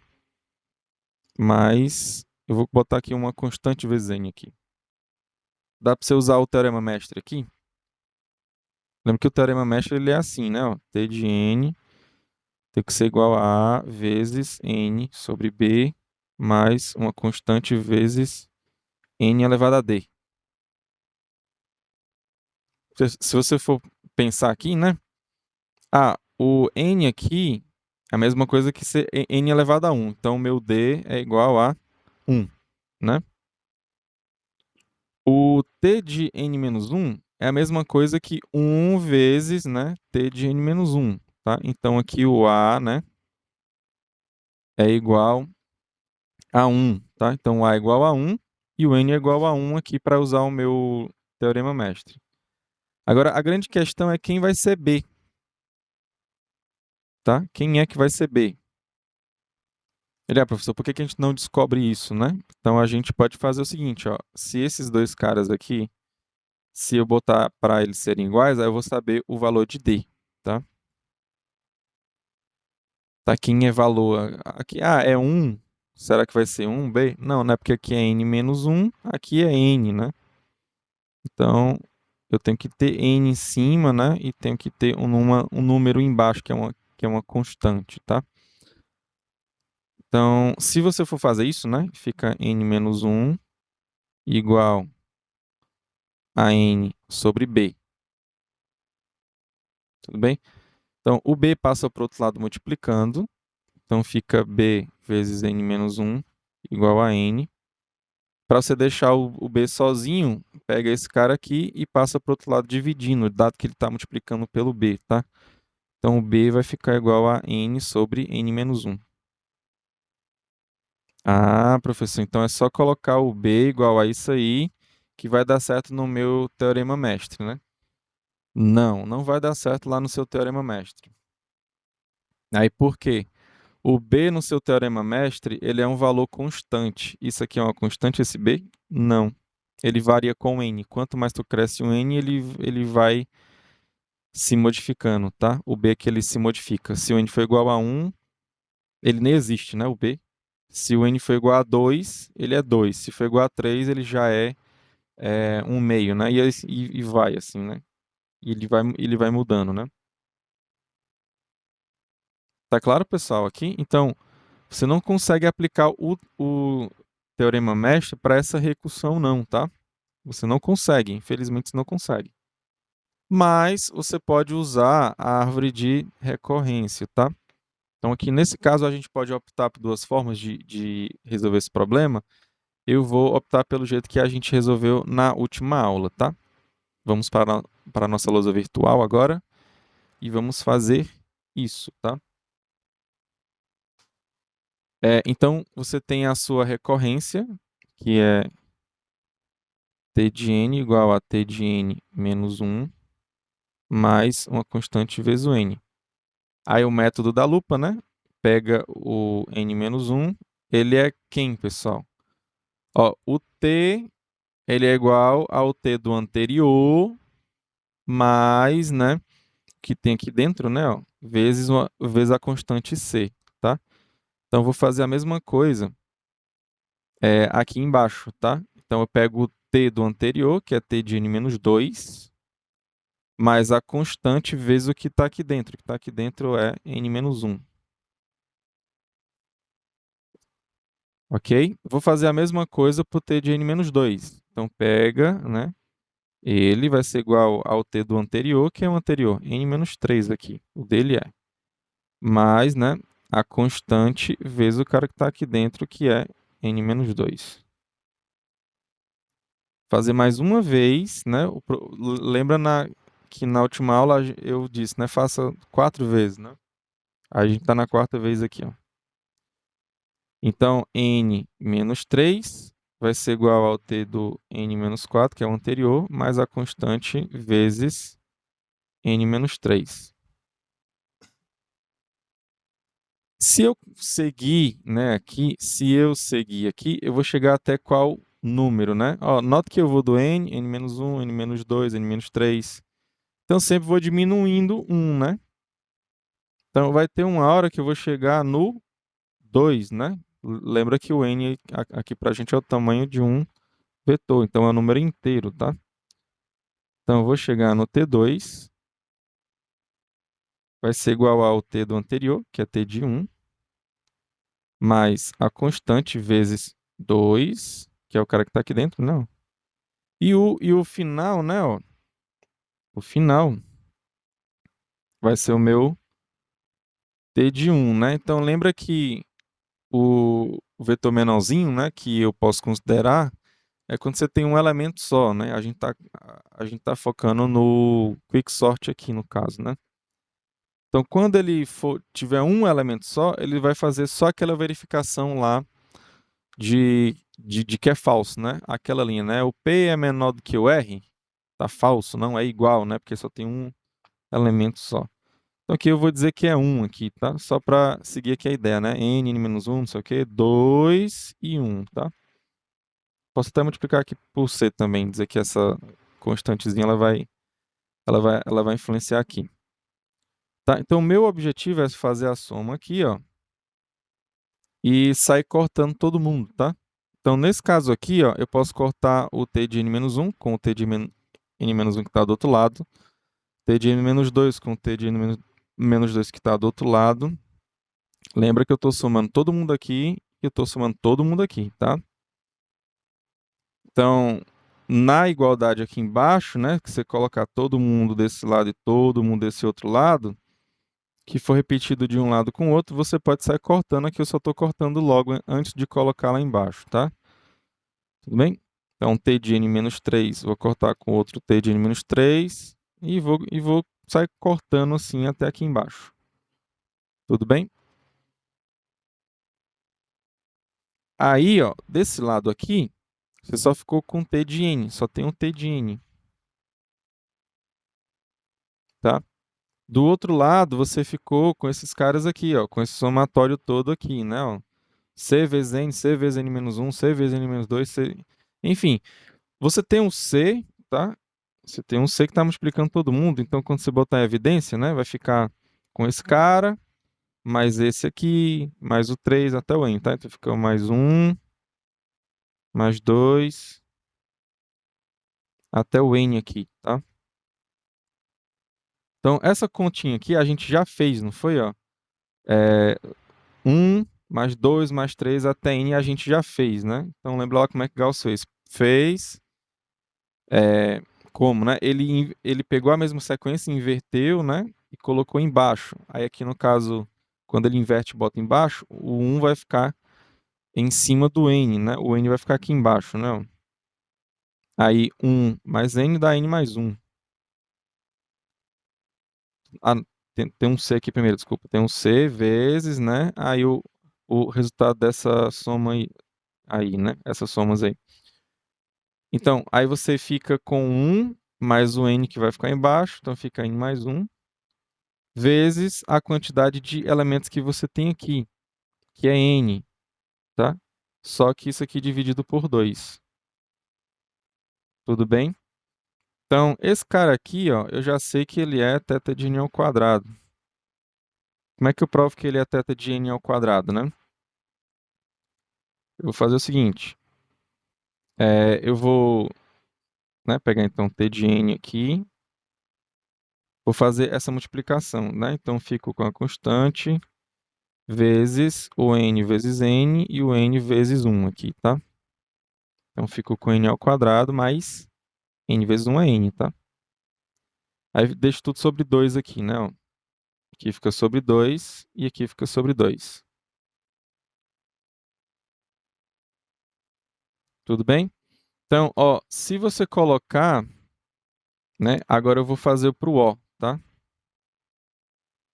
Speaker 1: Mas eu vou botar aqui uma constante vezes n aqui. Dá para você usar o teorema mestre aqui? Lembra que o teorema mestre ele é assim, né? Ó, t de n tem que ser igual a vezes n sobre b mais uma constante vezes n elevado a d. Se você for pensar aqui, né? O n aqui é a mesma coisa que ser n elevado a 1. Então, o meu d é igual a 1, né? O t de n-1 é a mesma coisa que 1 vezes, né, t de n-1, tá? Então, aqui o a, né, é igual a 1, tá? Então, o a é igual a 1 e o n é igual a 1 aqui para usar o meu teorema mestre. Agora, a grande questão é quem vai ser b, tá? Quem é que vai ser b? Professor, por que que a gente não descobre isso, né? Então, a gente pode fazer o seguinte, ó. Se esses dois caras aqui, se eu botar para eles serem iguais, aí eu vou saber o valor de d, tá? Tá, aqui em valor, aqui, é 1, será que vai ser 1b? Não, né, porque aqui é n menos 1, aqui é n, né? Então, eu tenho que ter n em cima, né, e tenho que ter um número embaixo, que é uma constante, tá? Então, se você for fazer isso, né, fica n menos 1 igual a n sobre b, tudo bem? Então, o b passa para o outro lado multiplicando, então fica b vezes n menos 1 igual a n. Para você deixar o b sozinho, pega esse cara aqui e passa para o outro lado dividindo, dado que ele está multiplicando pelo b, tá? Então, o b vai ficar igual a n sobre n menos 1. Ah, professor, então é só colocar o b igual a isso aí, que vai dar certo no meu teorema mestre, né? Não, não vai dar certo lá no seu teorema mestre. Aí por quê? O b no seu teorema mestre, ele é um valor constante. Isso aqui é uma constante, esse b? Não. Ele varia com n. Quanto mais tu cresce o n, ele vai se modificando, tá? O b aqui ele se modifica. Se o n for igual a 1, ele nem existe, né? O b. Se o n for igual a 2, ele é 2. Se for igual a 3, ele já é 1 meio, né? E vai assim, né? E ele vai mudando, né? Tá claro, pessoal, aqui? Então, você não consegue aplicar o teorema mestre para essa recursão, não, tá? Você não consegue, infelizmente você não consegue. Mas você pode usar a árvore de recorrência, tá? Então, aqui nesse caso, a gente pode optar por duas formas de resolver esse problema. Eu vou optar pelo jeito que a gente resolveu na última aula, tá? Vamos para a nossa lousa virtual agora e vamos fazer isso, tá? Então, você tem a sua recorrência, que é t de n igual a t de n menos 1 mais uma constante vezes o n. Aí o método da lupa, né? Pega o n menos 1, ele é quem, pessoal? Ó, o t, ele é igual ao t do anterior, mais, né, que tem aqui dentro, né, ó, vezes a constante c, tá? Então, eu vou fazer a mesma coisa aqui embaixo, tá? Então, eu pego o t do anterior, que é t de n menos 2, mais a constante vezes o que está aqui dentro. O que está aqui dentro é n menos 1. Ok? Vou fazer a mesma coisa para o t de n menos 2. Então, pega, né? Ele vai ser igual ao t do anterior, que é o anterior, n menos 3 aqui. O dele é. Mais, né? A constante vezes o cara que está aqui dentro, que é n menos 2. Fazer mais uma vez, né? Lembra que na última aula eu disse, né? Faça 4 vezes, né? A gente está na quarta vez aqui, ó. Então, n menos 3 vai ser igual ao t do n menos 4, que é o anterior, mais a constante vezes n menos 3. Se eu seguir, né, aqui, eu vou chegar até qual número, né? Ó, nota que eu vou do n menos 1, n menos 2, n menos 3. Então, sempre vou diminuindo 1, né? Então, vai ter uma hora que eu vou chegar no 2, né? Lembra que o n aqui pra gente é o tamanho de um vetor, então é um número inteiro, tá? Então, eu vou chegar no T2, vai ser igual ao T do anterior, que é T de 1, mais a constante vezes 2, que é o cara que está aqui dentro, não. E o final, né, ó, o final vai ser o meu T de 1, né? Então, lembra que o vetor menorzinho, né, que eu posso considerar, é quando você tem um elemento só, né? A gente tá focando no quicksort aqui, no caso, né? Então, quando ele tiver um elemento só, ele vai fazer só aquela verificação lá de que é falso, né? Aquela linha, né? O P é menor do que o R, tá falso, não é igual, né? Porque só tem um elemento só. Então, aqui eu vou dizer que é 1 aqui, tá? Só para seguir aqui a ideia, né? N menos 1, não sei o quê, 2 e 1, tá? Posso até multiplicar aqui por C também, dizer que essa constantezinha ela vai influenciar aqui. Tá? Então, o meu objetivo é fazer a soma aqui, ó, e sair cortando todo mundo, tá? Então, nesse caso aqui, ó, eu posso cortar o t de n-1 com o t de n-1 que está do outro lado, t de n-2 com o t de n-2 que está do outro lado. Lembra que eu estou somando todo mundo aqui e eu estou somando todo mundo aqui, tá? Então, na igualdade aqui embaixo, né, que você colocar todo mundo desse lado e todo mundo desse outro lado, que for repetido de um lado com o outro, você pode sair cortando aqui, eu só estou cortando logo antes de colocar lá embaixo, tá? Tudo bem? Então, t de n-3, vou cortar com outro t de n-3 e vou sair cortando assim até aqui embaixo. Tudo bem? Aí, ó, desse lado aqui, você só ficou com t de n, só tem um t de n, tá? Do outro lado, você ficou com esses caras aqui, ó, com esse somatório todo aqui, né, ó. C vezes n, C vezes n-1, C vezes n-2, C... Enfim, você tem um C, tá? Você tem um C que está multiplicando todo mundo, então quando você botar em evidência, né, vai ficar com esse cara, mais esse aqui, mais o 3 até o n, tá? Então fica mais 1, mais 2, até o n aqui, tá? Então essa continha aqui a gente já fez, não foi, ó? 1 mais 2 mais 3 até n a gente já fez, né? Então lembra lá como é que Gauss fez. Fez, é, como, né? Ele pegou a mesma sequência, inverteu, né? E colocou embaixo. Aí aqui no caso, quando ele inverte e bota embaixo, o 1 vai ficar em cima do n, né? O n vai ficar aqui embaixo, né? Aí 1 mais n dá n mais 1. Ah, tem um c aqui primeiro, desculpa. Tem um c vezes, né? Aí o resultado dessa soma aí, né? Essas somas aí. Então, aí você fica com 1 mais o n que vai ficar embaixo, então fica n mais 1, vezes a quantidade de elementos que você tem aqui, que é n, tá? Só que isso aqui dividido por 2. Tudo bem? Então, esse cara aqui, ó, eu já sei que ele é θ de n ao quadrado. Como é que eu provo que ele é θ de n ao quadrado, né? Eu vou fazer o seguinte. Eu vou, né, pegar então t de n aqui. Vou fazer essa multiplicação, né? Então, fico com a constante vezes o n vezes n e o n vezes 1 aqui, tá? Então, fico com n ao quadrado mais n vezes 1 é n, tá? Aí, deixo tudo sobre 2 aqui, né? Ó. Aqui fica sobre 2 e aqui fica sobre 2. Tudo bem? Então, ó, se você colocar, né? Agora eu vou fazer para o O, tá?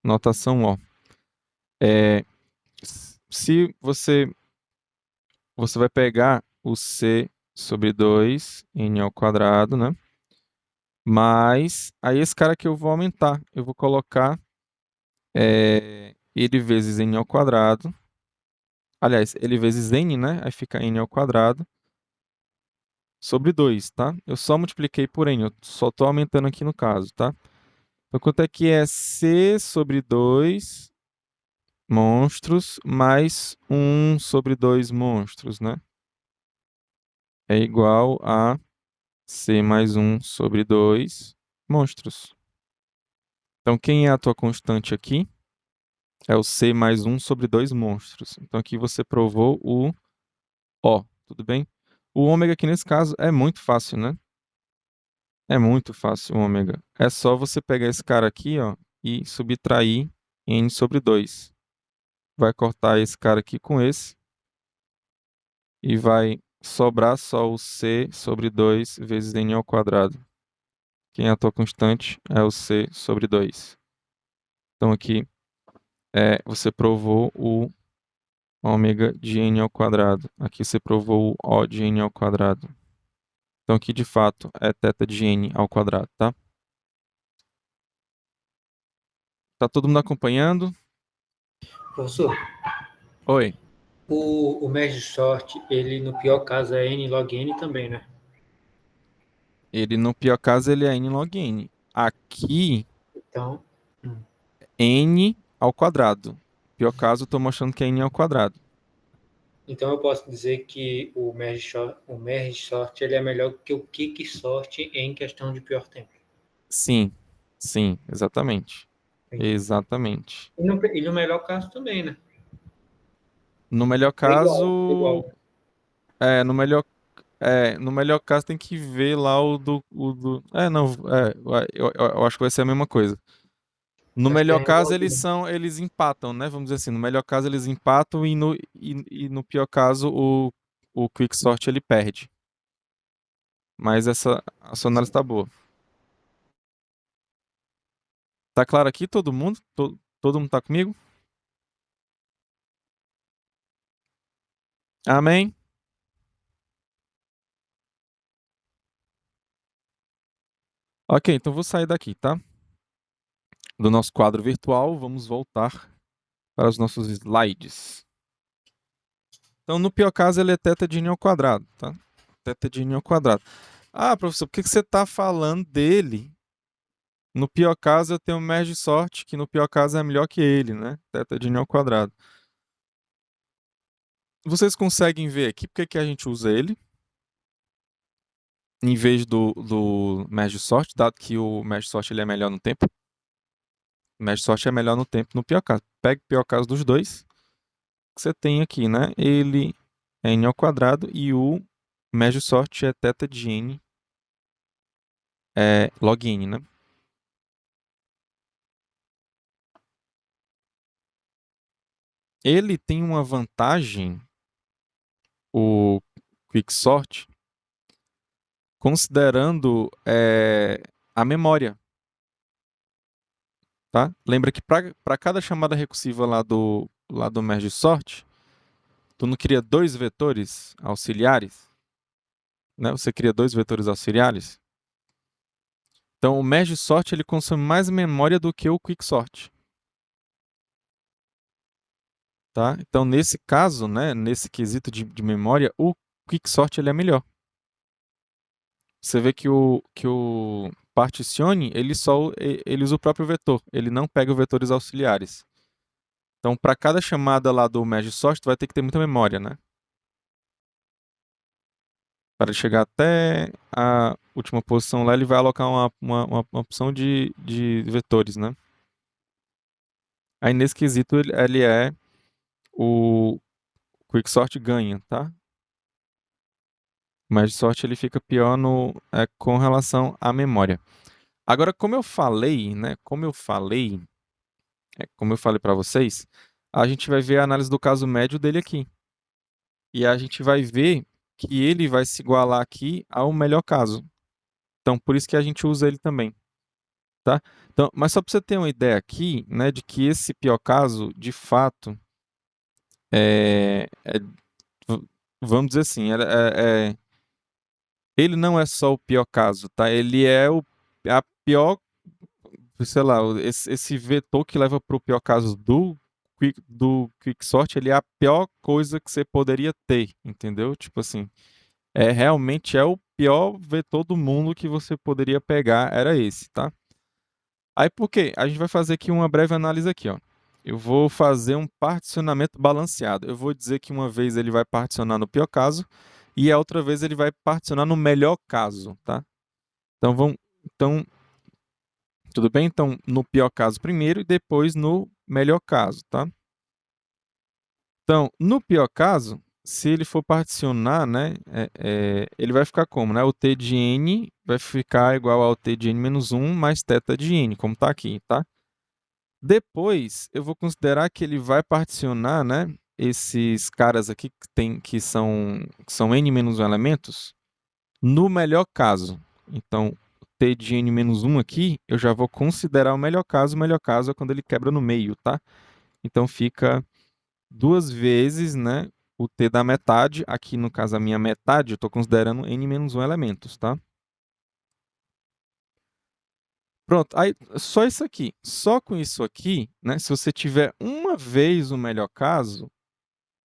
Speaker 1: Notação O. É, se você vai pegar o C sobre 2 n ao quadrado, né? Mas aí esse cara aqui eu vou aumentar. Eu vou colocar ele vezes n ao quadrado. Aliás, ele vezes n, né? Aí fica n ao quadrado sobre 2, tá? Eu só multipliquei por n, eu só estou aumentando aqui no caso, tá? Então, quanto é que é c sobre 2 monstros mais 1 sobre 2 monstros, né? É igual a c mais 1 sobre 2 monstros. Então, quem é a tua constante aqui? É o c mais 1 sobre 2 monstros. Então, aqui você provou o O, tudo bem? O ômega aqui nesse caso é muito fácil, né? É muito fácil o ômega. É só você pegar esse cara aqui, ó, e subtrair n sobre 2. Vai cortar esse cara aqui com esse e vai sobrar só o c sobre 2 vezes n ao quadrado. Quem é a tua constante é o c sobre 2. Então aqui você provou o ômega de n ao quadrado. Aqui você provou o O de n ao quadrado. Então aqui de fato é θ de n ao quadrado, tá? Tá todo mundo acompanhando?
Speaker 2: Professor,
Speaker 1: Oi.
Speaker 2: o merge sort, ele no pior caso é n log n também, né?
Speaker 1: Ele no pior caso ele é n log n. Aqui
Speaker 2: Então, hum.
Speaker 1: n ao quadrado. Pior caso, eu estou mostrando que é n ao quadrado.
Speaker 2: Então eu posso dizer que o merge sort ele é melhor que o quicksort em questão de pior tempo.
Speaker 1: Sim, sim, exatamente.
Speaker 2: Entendi.
Speaker 1: Exatamente.
Speaker 2: E no melhor caso também, né?
Speaker 1: No melhor
Speaker 2: É igual, é
Speaker 1: caso,
Speaker 2: igual.
Speaker 1: é, no melhor, no melhor caso tem que ver lá não, eu acho que vai ser a mesma coisa. No
Speaker 2: Acho que
Speaker 1: melhor
Speaker 2: é
Speaker 1: caso,
Speaker 2: igualzinho.
Speaker 1: eles empatam, né? Vamos dizer assim, no melhor caso eles empatam e no pior caso o Quicksort ele perde. Mas a sua análise
Speaker 2: Sim.
Speaker 1: tá boa. Tá claro aqui todo mundo? Todo mundo tá comigo? Amém? Ok, então vou sair daqui, tá? Do nosso quadro virtual, vamos voltar para os nossos slides. Então, no pior caso, ele é θ de n ao quadrado, tá? Θ de n ao quadrado. Ah, professor, por que você está falando dele? No pior caso, eu tenho um merge sort, que no pior caso é melhor que ele, né? Θ de n ao quadrado. Vocês conseguem ver aqui porque que a gente usa ele, em vez do merge sort, dado que o merge sort ele é melhor no tempo. O merge sort é melhor no tempo no pior caso. Pega o pior caso dos dois, que você tem aqui, né? Ele é n ao quadrado e o merge sort é θ de n log n, né? Ele tem uma vantagem, o quicksort, considerando a memória, tá? Lembra que para cada chamada recursiva lá do merge sort, tu não cria dois vetores auxiliares, né? Você cria dois vetores auxiliares. Então, o merge sort ele consome mais memória do que o quicksort, tá? Então, nesse caso, né, nesse quesito de memória, o quicksort ele é melhor. Você vê que o particione, ele usa o próprio vetor, ele não pega os vetores auxiliares. Então, para cada chamada lá do merge sort, tu vai ter que ter muita memória, né? Para chegar até a última posição lá, ele vai alocar uma opção de vetores, né? Aí, nesse quesito, ele é o quicksort ganha, tá? O merge sort ele fica pior com relação à memória. Agora, como eu falei, né? Como eu falei para vocês, a gente vai ver a análise do caso médio dele aqui. E a gente vai ver que ele vai se igualar aqui ao melhor caso. Então, por isso que a gente usa ele também, tá? Então, mas só para você ter uma ideia aqui, né, de que esse pior caso, de fato, v- vamos dizer assim, ele não é só o pior caso, tá? Ele é a pior, sei lá, esse vetor que leva para o pior caso do Quicksort, ele é a pior coisa que você poderia ter, entendeu? Tipo assim, realmente é o pior vetor do mundo que você poderia pegar, era esse, tá? Aí por quê? A gente vai fazer aqui uma breve análise aqui, ó. Eu vou fazer um particionamento balanceado. Eu vou dizer que uma vez ele vai particionar no pior caso e a outra vez ele vai particionar no melhor caso, tá? Então então tudo bem? Então no pior caso primeiro e depois no melhor caso, tá? Então no pior caso, se ele for particionar, né, ele vai ficar como, né? O t de n vai ficar igual ao t de n menos 1 mais θ de n, como está aqui, tá? Depois, eu vou considerar que ele vai particionar, né, esses caras aqui que são n menos 1 elementos no melhor caso. Então, t de n menos 1 aqui, eu já vou considerar o melhor caso. O melhor caso é quando ele quebra no meio, tá? Então, fica duas vezes, né, o t da metade. Aqui, no caso, a minha metade, eu estou considerando n menos 1 elementos, tá? Pronto, aí só isso aqui. Só com isso aqui, né? Se você tiver uma vez o melhor caso,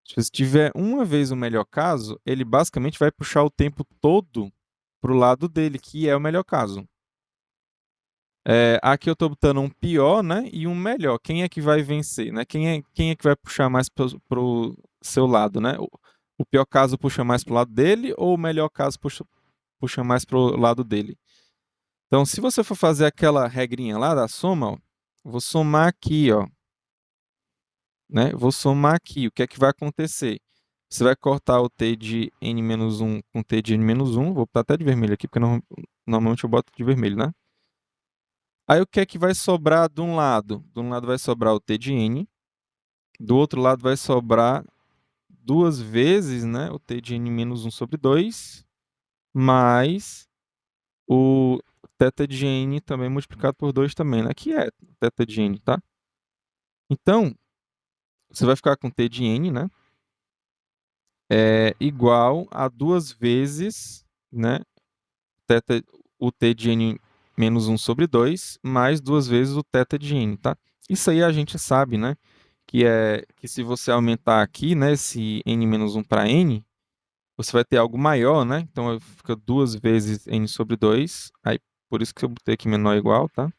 Speaker 1: se você tiver uma vez o melhor caso, ele basicamente vai puxar o tempo todo pro lado dele, que é o melhor caso. Aqui eu estou botando um pior, né, e um melhor. Quem é que vai vencer, né? Quem é que vai puxar mais pro seu lado, né? O pior caso puxa mais pro lado dele ou o melhor caso puxa mais pro lado dele? Então, se você for fazer aquela regrinha lá da soma, ó, vou somar aqui, ó, né? Vou somar aqui. O que é que vai acontecer? Você vai cortar o t de n-1 com t de n-1. Vou botar até de vermelho aqui, porque normalmente eu boto de vermelho, né? Aí o que é que vai sobrar de um lado? De um lado vai sobrar o t de n, do outro lado vai sobrar duas vezes, né, o t de n-1 sobre 2, mais o θ de n também multiplicado por 2 também, né, que é θ de n, tá? Então, você vai ficar com t de n, né, igual a duas vezes, né, o t de n menos 1 sobre 2, mais duas vezes o θ de n, tá? Isso aí a gente sabe, né? Que se você aumentar aqui, né, esse n-1 para n, você vai ter algo maior, né? Então fica duas vezes n sobre 2, aí por isso que eu botei aqui menor ou igual, tá?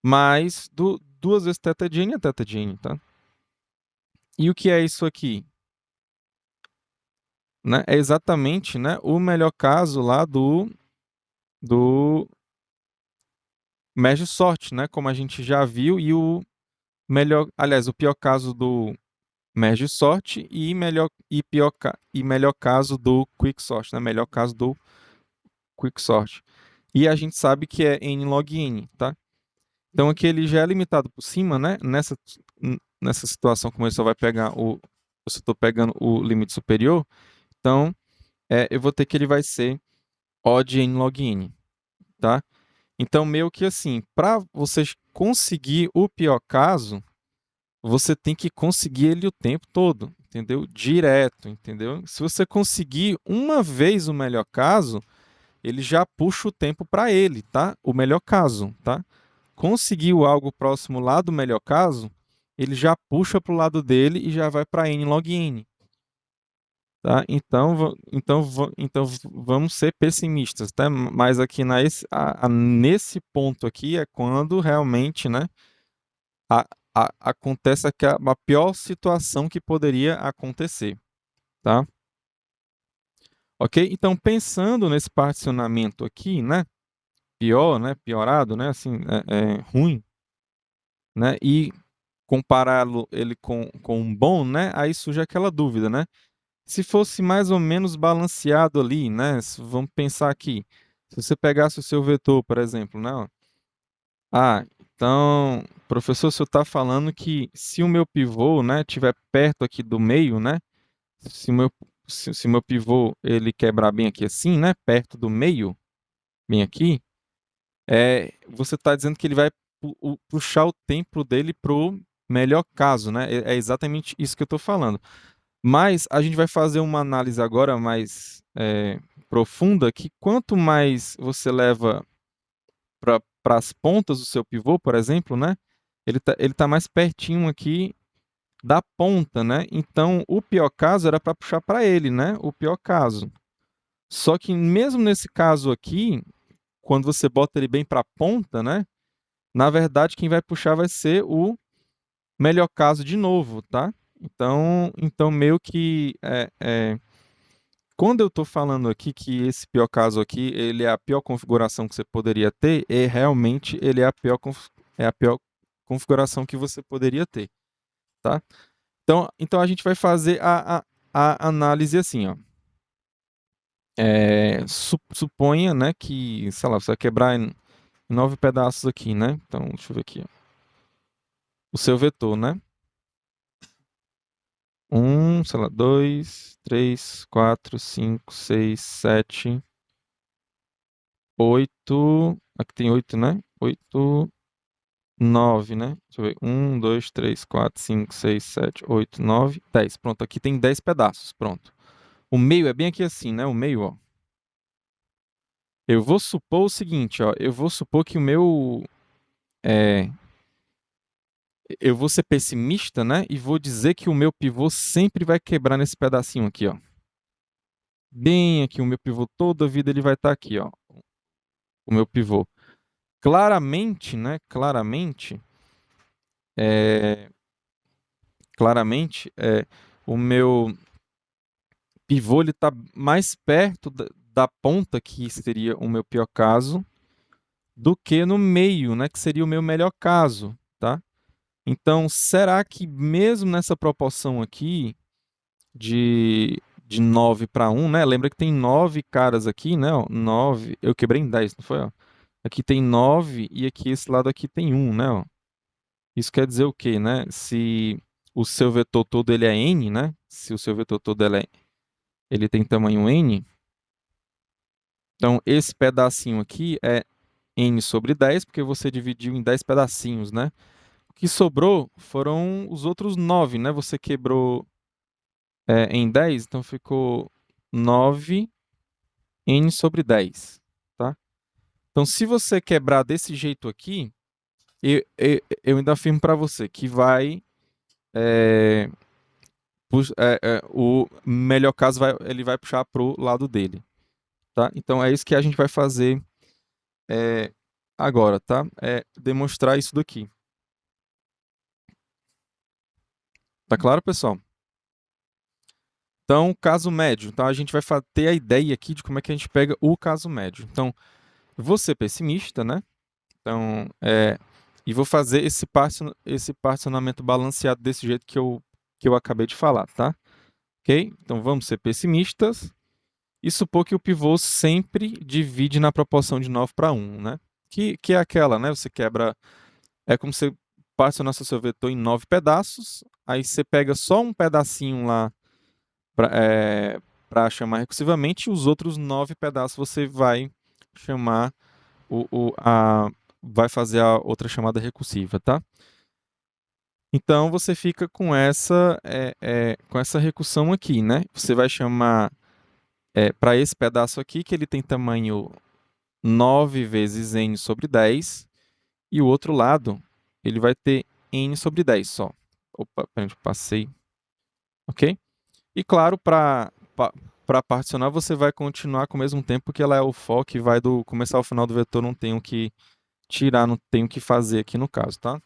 Speaker 1: Mais duas vezes θ de n é θ de n, tá? E o que é isso aqui? Né? É exatamente, né, o melhor caso lá do merge-sort, né? Como a gente já viu, e o melhor, aliás, o pior caso do merge-sort e melhor caso do quicksort, né? Melhor caso do quicksort. E a gente sabe que é n log n, tá? Então aqui ele já é limitado por cima, né? Nessa situação, como ele só vai pegar eu só estou pegando o limite superior, então eu vou ter que ele vai ser O de n log n, tá? Então meio que assim, para você conseguir o pior caso, você tem que conseguir ele o tempo todo, entendeu? Direto, entendeu? Se você conseguir uma vez o melhor caso, ele já puxa o tempo para ele, tá? O melhor caso, tá? Conseguiu algo próximo lá do melhor caso, ele já puxa para o lado dele e já vai para n log n, tá? Então vamos ser pessimistas, tá? Mas aqui nesse ponto aqui é quando realmente, né, a, acontece a pior situação que poderia acontecer, tá? Ok? Então, pensando nesse particionamento aqui, né, pior, né, piorado, né, assim, ruim, né, e compará-lo ele com um bom, né, aí surge aquela dúvida, né? Se fosse mais ou menos balanceado ali, né, vamos pensar aqui, se você pegasse o seu vetor, por exemplo, né, ó, então, professor, o senhor está falando que se o meu pivô, né, estiver perto aqui do meio, né, se o meu, se o meu pivô ele quebrar bem aqui assim, né, perto do meio, bem aqui, você está dizendo que ele vai puxar o tempo dele pro melhor caso, né? É exatamente isso que eu estou falando. Mas a gente vai fazer uma análise agora mais profunda, que quanto mais você leva para as pontas do seu pivô, por exemplo, né? Ele tá mais pertinho aqui da ponta, né? Então, o pior caso era para puxar para ele, né? O pior caso. Só que mesmo nesse caso aqui, quando você bota ele bem para a ponta, né? Na verdade, quem vai puxar vai ser o melhor caso de novo, tá? Então meio que quando eu estou falando aqui que esse pior caso aqui, ele é a pior configuração que você poderia ter, realmente ele é a pior configuração que você poderia ter, tá? Então a gente vai fazer a análise assim, ó. Suponha, né, que, sei lá, você vai quebrar em 9 pedaços aqui, né? Então, deixa eu ver aqui, ó. O seu vetor, né? Sei lá, 2, 3, 4, 5, 6, 7, 8. Aqui tem 8, né? 8, 9, né? Deixa eu ver. 2, 3, 4, 5, 6, 7, 8, 9, 10. Pronto, aqui tem 10 pedaços. Pronto. O meio é bem aqui assim, né? O meio, ó. Eu vou supor o seguinte, ó. Eu vou supor que o meu. É, eu vou ser pessimista, né? E vou dizer que o meu pivô sempre vai quebrar nesse pedacinho aqui, ó. Bem aqui, o meu pivô toda a vida ele vai estar aqui, ó. O meu pivô. claramente, né? É, claramente, o meu pivô ele está mais perto da ponta, que seria o meu pior caso, do que no meio, né? Que seria o meu melhor caso, tá? Então, será que mesmo nessa proporção aqui de 9 para 1, né? Lembra que tem 9 caras aqui, né? Ó, 9, eu quebrei em 10, não foi? Ó? Aqui tem 9 e aqui esse lado aqui tem 1, né? Ó? Isso quer dizer o quê, né? Se o seu vetor todo ele é n, né? Se o seu vetor todo ele tem tamanho n, então esse pedacinho aqui é n sobre 10, porque você dividiu em 10 pedacinhos, né? O que sobrou foram os outros 9, né? Você quebrou em 10, então ficou 9 n sobre 10, tá? Então, se você quebrar desse jeito aqui, eu ainda afirmo para você que é, o melhor caso ele vai puxar pro lado dele, tá? Então, é isso que a gente vai fazer é, agora, tá? É demonstrar isso daqui. Tá claro, pessoal? Então, caso médio. Então, a gente vai ter a ideia aqui de como é que a gente pega o caso médio. Então, vou ser pessimista, né? Então, e vou fazer esse particionamento balanceado desse jeito que eu acabei de falar, tá? Ok? Então, vamos ser pessimistas e supor que o pivô sempre divide na proporção de 9 para 1, né? Que é aquela, né? Você quebra... É como você particionar seu vetor em 9 pedaços, aí você pega só um pedacinho lá para chamar recursivamente, e os outros 9 pedaços você vai chamar vai fazer a outra chamada recursiva, tá? Então você fica com essa recursão aqui, né? Você vai chamar para esse pedaço aqui que ele tem tamanho 9 vezes n sobre 10, e o outro lado ele vai ter n sobre 10 só. Opa, peraí, passei. Ok? E claro, para particionar, você vai continuar com o mesmo tempo, que ela é o for, que vai do começar ao final do vetor, não tenho que tirar, não tenho que fazer aqui no caso, tá?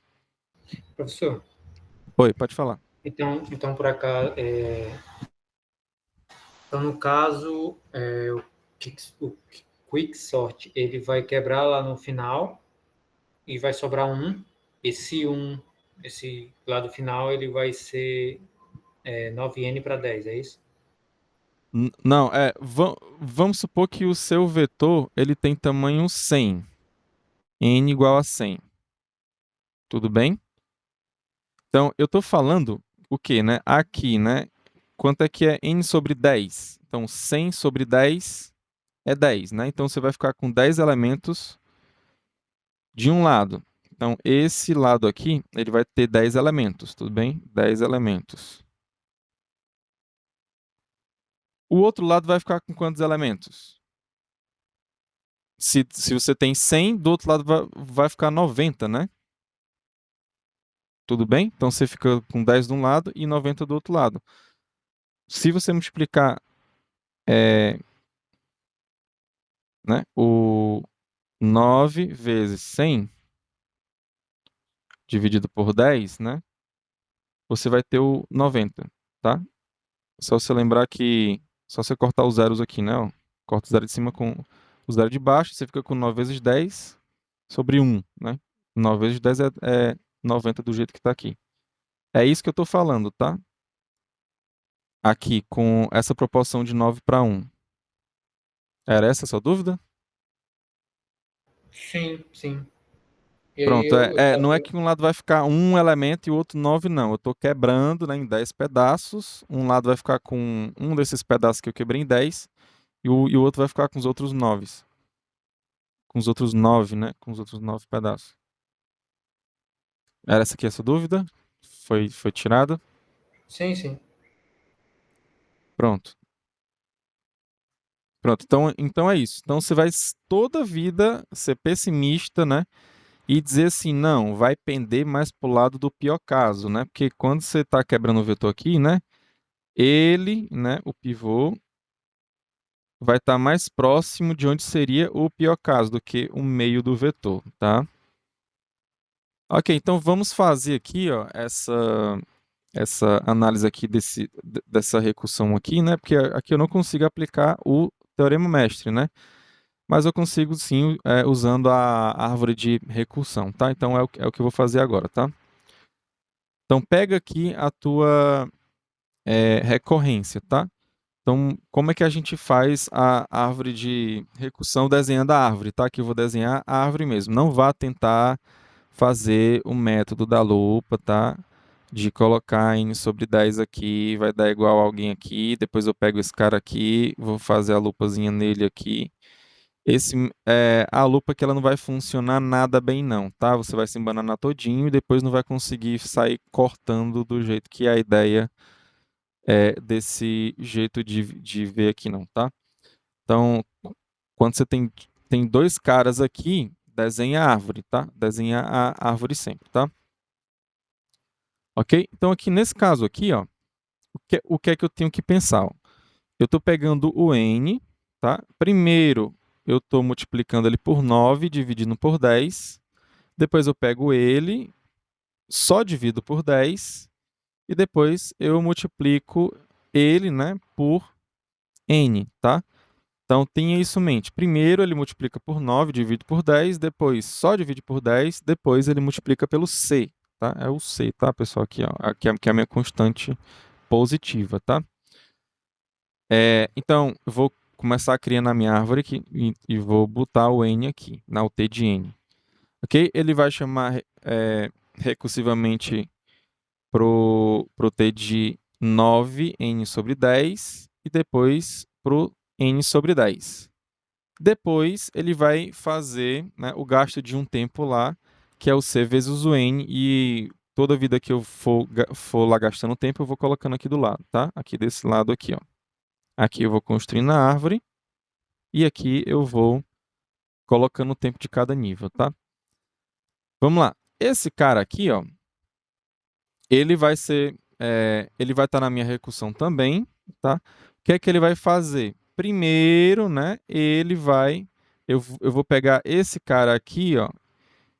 Speaker 2: Professor,
Speaker 1: Oi, pode falar.
Speaker 2: então por acaso, então no caso, o quicksort ele vai quebrar lá no final e vai sobrar um. Esse lado final, ele vai ser 9n para 10, é isso?
Speaker 1: Não, vamos supor que o seu vetor ele tem tamanho 100, n igual a 100, tudo bem? Então, eu estou falando o quê, né? Aqui, né? Quanto é que é n sobre 10? Então, 100 sobre 10 é 10, né? Então, você vai ficar com 10 elementos de um lado. Então, esse lado aqui, ele vai ter 10 elementos, tudo bem? 10 elementos. O outro lado vai ficar com quantos elementos? Se você tem 100, do outro lado vai ficar 90, né? Tudo bem? Então você fica com 10 de um lado e 90 do outro lado. Se você multiplicar né, o 9 vezes 100 dividido por 10, né? Você vai ter o 90, tá? Só você lembrar que... Só você cortar os zeros aqui, né? Ó. Corta o zero de cima com o zero de baixo, você fica com 9 vezes 10 sobre 1, né? 9 vezes 10 é 90 do jeito que está aqui. É isso que eu estou falando, tá? Aqui, com essa proporção de 9 para 1. Era essa a sua dúvida?
Speaker 2: Sim, sim. E aí
Speaker 1: Pronto,
Speaker 2: eu
Speaker 1: não é
Speaker 2: tava...
Speaker 1: que um lado vai ficar um elemento e o outro 9, não. Eu estou quebrando, né, em 10 pedaços. Um lado vai ficar com um desses pedaços que eu quebrei em 10 e o outro vai ficar com os outros 9. Com os outros 9, né? Com os outros 9 pedaços. Era essa aqui a sua dúvida? Foi tirada?
Speaker 2: Sim, sim.
Speaker 1: Pronto. Pronto, então é isso. Então você vai toda a vida ser pessimista, né? E dizer assim, não, vai pender mais pro lado do pior caso, né? Porque quando você está quebrando o vetor aqui, né? Ele, né, o pivô, vai estar mais próximo de onde seria o pior caso do que o meio do vetor, tá? Ok, então vamos fazer aqui, ó, essa análise aqui dessa recursão aqui, né? Porque aqui eu não consigo aplicar o teorema mestre, né? Mas eu consigo sim, usando a árvore de recursão, tá? Então é o que eu vou fazer agora, tá? Então pega aqui a tua recorrência, tá? Então, como é que a gente faz a árvore de recursão desenhando a árvore, tá? Aqui eu vou desenhar a árvore mesmo. Não vá tentar fazer o método da lupa, tá? De colocar n sobre 10 aqui, vai dar igual a alguém aqui. Depois eu pego esse cara aqui, vou fazer a lupazinha nele aqui. A lupa que ela não vai funcionar nada bem não, tá? Você vai se embananar todinho e depois não vai conseguir sair cortando do jeito que é a ideia desse jeito de ver aqui não, tá? Então, quando você tem dois caras aqui, desenha a árvore, tá? Desenha a árvore sempre, tá? Ok? Então, aqui nesse caso aqui, ó, o que é que eu tenho que pensar? Ó? Eu estou pegando o n, tá? Primeiro, eu estou multiplicando ele por 9, dividindo por 10. Depois eu pego ele, só divido por 10. E depois eu multiplico ele, né, por n, tá? Então, tenha isso em mente. Primeiro, ele multiplica por 9, divide por 10. Depois, só divide por 10. Depois, ele multiplica pelo c, tá? É o c, tá, pessoal? Aqui, ó. Aqui é a minha constante positiva, tá? Então, eu vou começar criando a minha árvore aqui e vou botar o n aqui, na UT de n. Ok? Ele vai chamar recursivamente pro t de 9n sobre 10 e depois pro n sobre 10. Depois ele vai fazer, né, o gasto de um tempo lá, que é o c vezes o n, e toda vida que eu for lá gastando tempo, eu vou colocando aqui do lado, tá? Aqui desse lado aqui, ó. Aqui eu vou construindo a árvore e aqui eu vou colocando o tempo de cada nível, tá? Vamos lá. Esse cara aqui, ó, ele vai estar na minha recursão também, tá? O que é que ele vai fazer? Primeiro, né, eu vou pegar esse cara aqui, ó,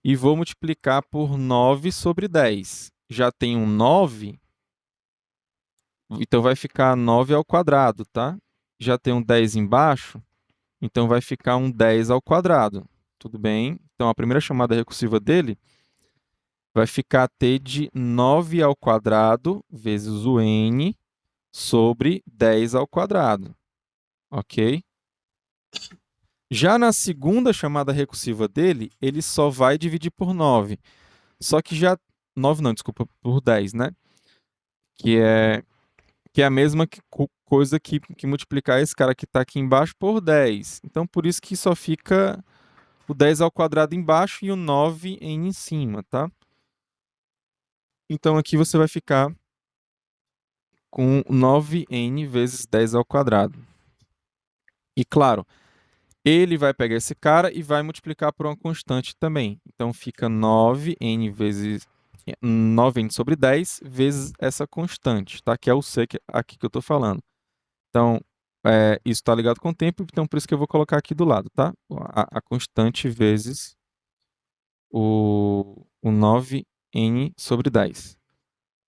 Speaker 1: e vou multiplicar por 9 sobre 10. Já tem um 9, então vai ficar 9 ao quadrado, tá? Já tem um 10 embaixo, então vai ficar um 10 ao quadrado. Tudo bem? Então a primeira chamada recursiva dele vai ficar t de 9 ao quadrado vezes o n sobre 10 ao quadrado. Ok? Já na segunda chamada recursiva dele, ele só vai dividir por 9. Só que já... 9 não, desculpa, por 10, né? Que é a mesma coisa que multiplicar esse cara que está aqui embaixo por 10. Então, por isso que só fica o 10 ao quadrado embaixo e o 9 em cima, tá? Então, aqui você vai ficar com 9n vezes 10 ao quadrado. E, claro, ele vai pegar esse cara e vai multiplicar por uma constante também. Então, fica 9n sobre 10 vezes essa constante, tá? Que é o c aqui que eu estou falando. Então, isso está ligado com o tempo, então por isso que eu vou colocar aqui do lado, tá? A constante vezes o 9n sobre 10.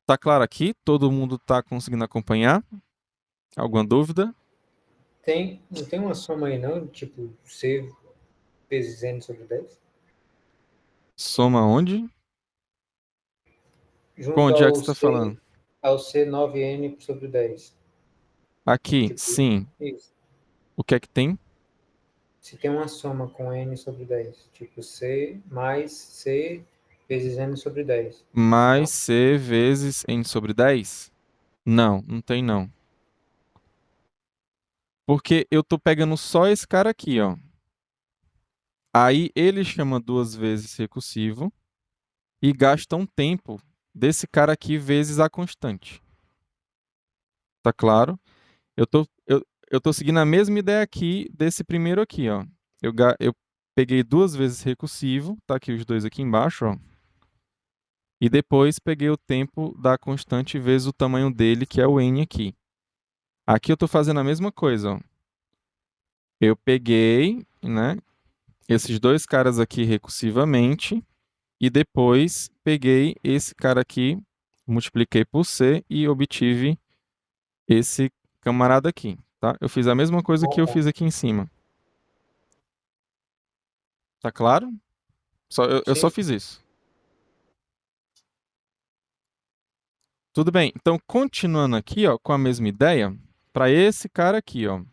Speaker 1: Tá claro aqui? Todo mundo está conseguindo acompanhar? Alguma dúvida?
Speaker 2: Não tem uma soma aí não, tipo C vezes N sobre 10?
Speaker 1: Soma onde? Com
Speaker 2: Junto
Speaker 1: onde é que você está falando?
Speaker 2: ao C 9N sobre 10.
Speaker 1: Aqui,
Speaker 2: Tipo,
Speaker 1: sim.
Speaker 2: isso.
Speaker 1: O que é que tem?
Speaker 2: Se tem uma soma com N sobre 10, tipo C mais C vezes N sobre 10.
Speaker 1: Mais
Speaker 2: Não?
Speaker 1: c vezes n sobre 10? Não, não tem não. Porque eu tô pegando só esse cara aqui, ó. Aí ele chama duas vezes recursivo e gasta um tempo desse cara aqui vezes a constante. Tá claro? Eu tô seguindo a mesma ideia aqui desse primeiro aqui, ó. Eu peguei duas vezes recursivo, tá aqui os dois aqui embaixo, ó. E depois peguei o tempo da constante vezes o tamanho dele, que é o n aqui. Aqui eu tô fazendo a mesma coisa, ó. eu peguei, né, esses dois caras aqui recursivamente e depois peguei esse cara aqui, multipliquei por C e obtive esse camarada aqui, tá? Eu fiz a mesma coisa que eu fiz aqui em cima. Tá claro? Eu
Speaker 2: Sim,
Speaker 1: só fiz isso. Tudo bem. Então, continuando aqui, ó, com a mesma ideia, para esse cara aqui, ó.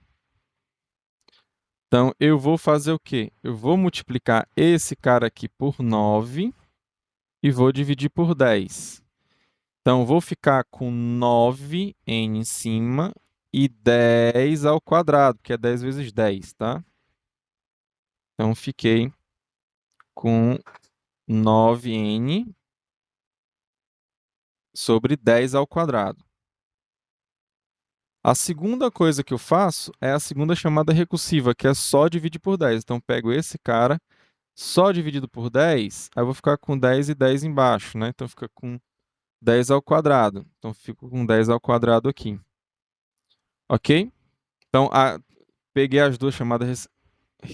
Speaker 1: Então, eu vou fazer o quê? Eu vou multiplicar esse cara aqui por 9 e vou dividir por 10. Então, vou ficar com 9n em cima e 10 ao quadrado, que é 10 vezes 10, tá? Então, fiquei com 9n sobre 10 ao quadrado. A segunda coisa que eu faço é a segunda chamada recursiva, que é só dividir por 10. Então, pego esse cara, só dividido por 10, aí eu vou ficar com 10 e 10 embaixo, né? Então, fica com 10 ao quadrado. Então, fico com 10 ao quadrado aqui. Ok? Então, peguei as duas chamadas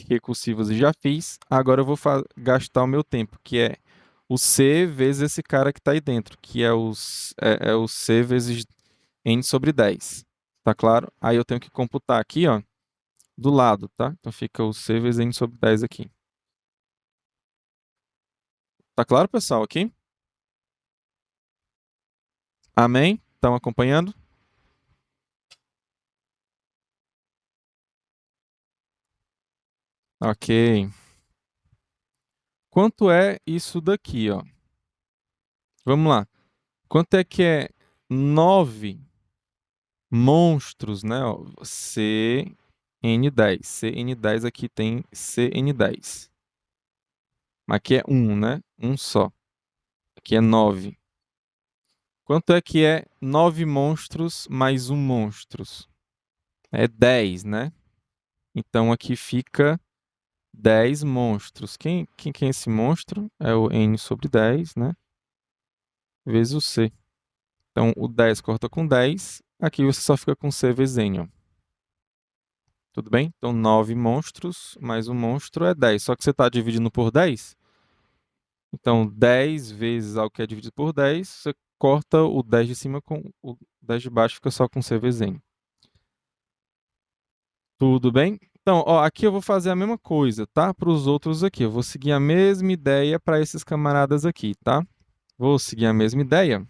Speaker 1: recursivas e já fiz. Agora eu vou gastar o meu tempo, que é o C vezes esse cara que está aí dentro, que é o C vezes n sobre 10. Tá claro? Aí eu tenho que computar aqui, ó, do lado, tá? Então fica o C vezes n sobre 10 aqui. Tá claro, pessoal, aqui? Amém? Estão acompanhando? Ok. Quanto é isso daqui, ó? Vamos lá. Quanto é que é 9 monstros, né? Ó, CN10. CN10 aqui tem CN10. Aqui é 1, né? Um só. Aqui é 9. Quanto é que é 9 monstros mais 1 monstros? É 10, né? Então aqui fica 10 monstros. Quem é esse monstro? É o N sobre 10, né? Vezes o C. Então o 10 corta com 10. Aqui você só fica com C vezes N, ó. Tudo bem? Então 9 monstros mais um monstro é 10. Só que você está dividindo por 10. Então 10 vezes algo que é dividido por 10, você corta o 10 de cima com o 10 de baixo, fica só com C vezes N. Tudo bem? Então, ó, aqui eu vou fazer a mesma coisa, tá? Para os outros aqui. Eu vou seguir a mesma ideia para esses camaradas aqui, tá? Vou seguir a mesma ideia.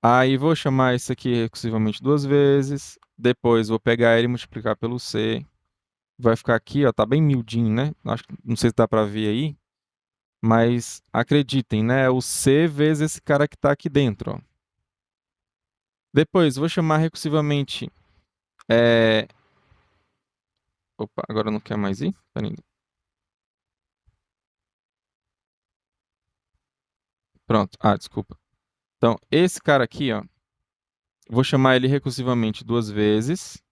Speaker 1: Aí vou chamar isso aqui recursivamente duas vezes. Depois vou pegar ele e multiplicar pelo C. Vai ficar aqui, ó, tá bem miudinho, né? Não sei se dá para ver aí. Mas acreditem, né? É o C vezes esse cara que tá aqui dentro, ó. Depois vou chamar recursivamente. É... Opa, agora não quer mais ir? Peraí. Pronto. Ah, desculpa. Então, esse cara aqui, ó, vou chamar ele recursivamente duas vezes.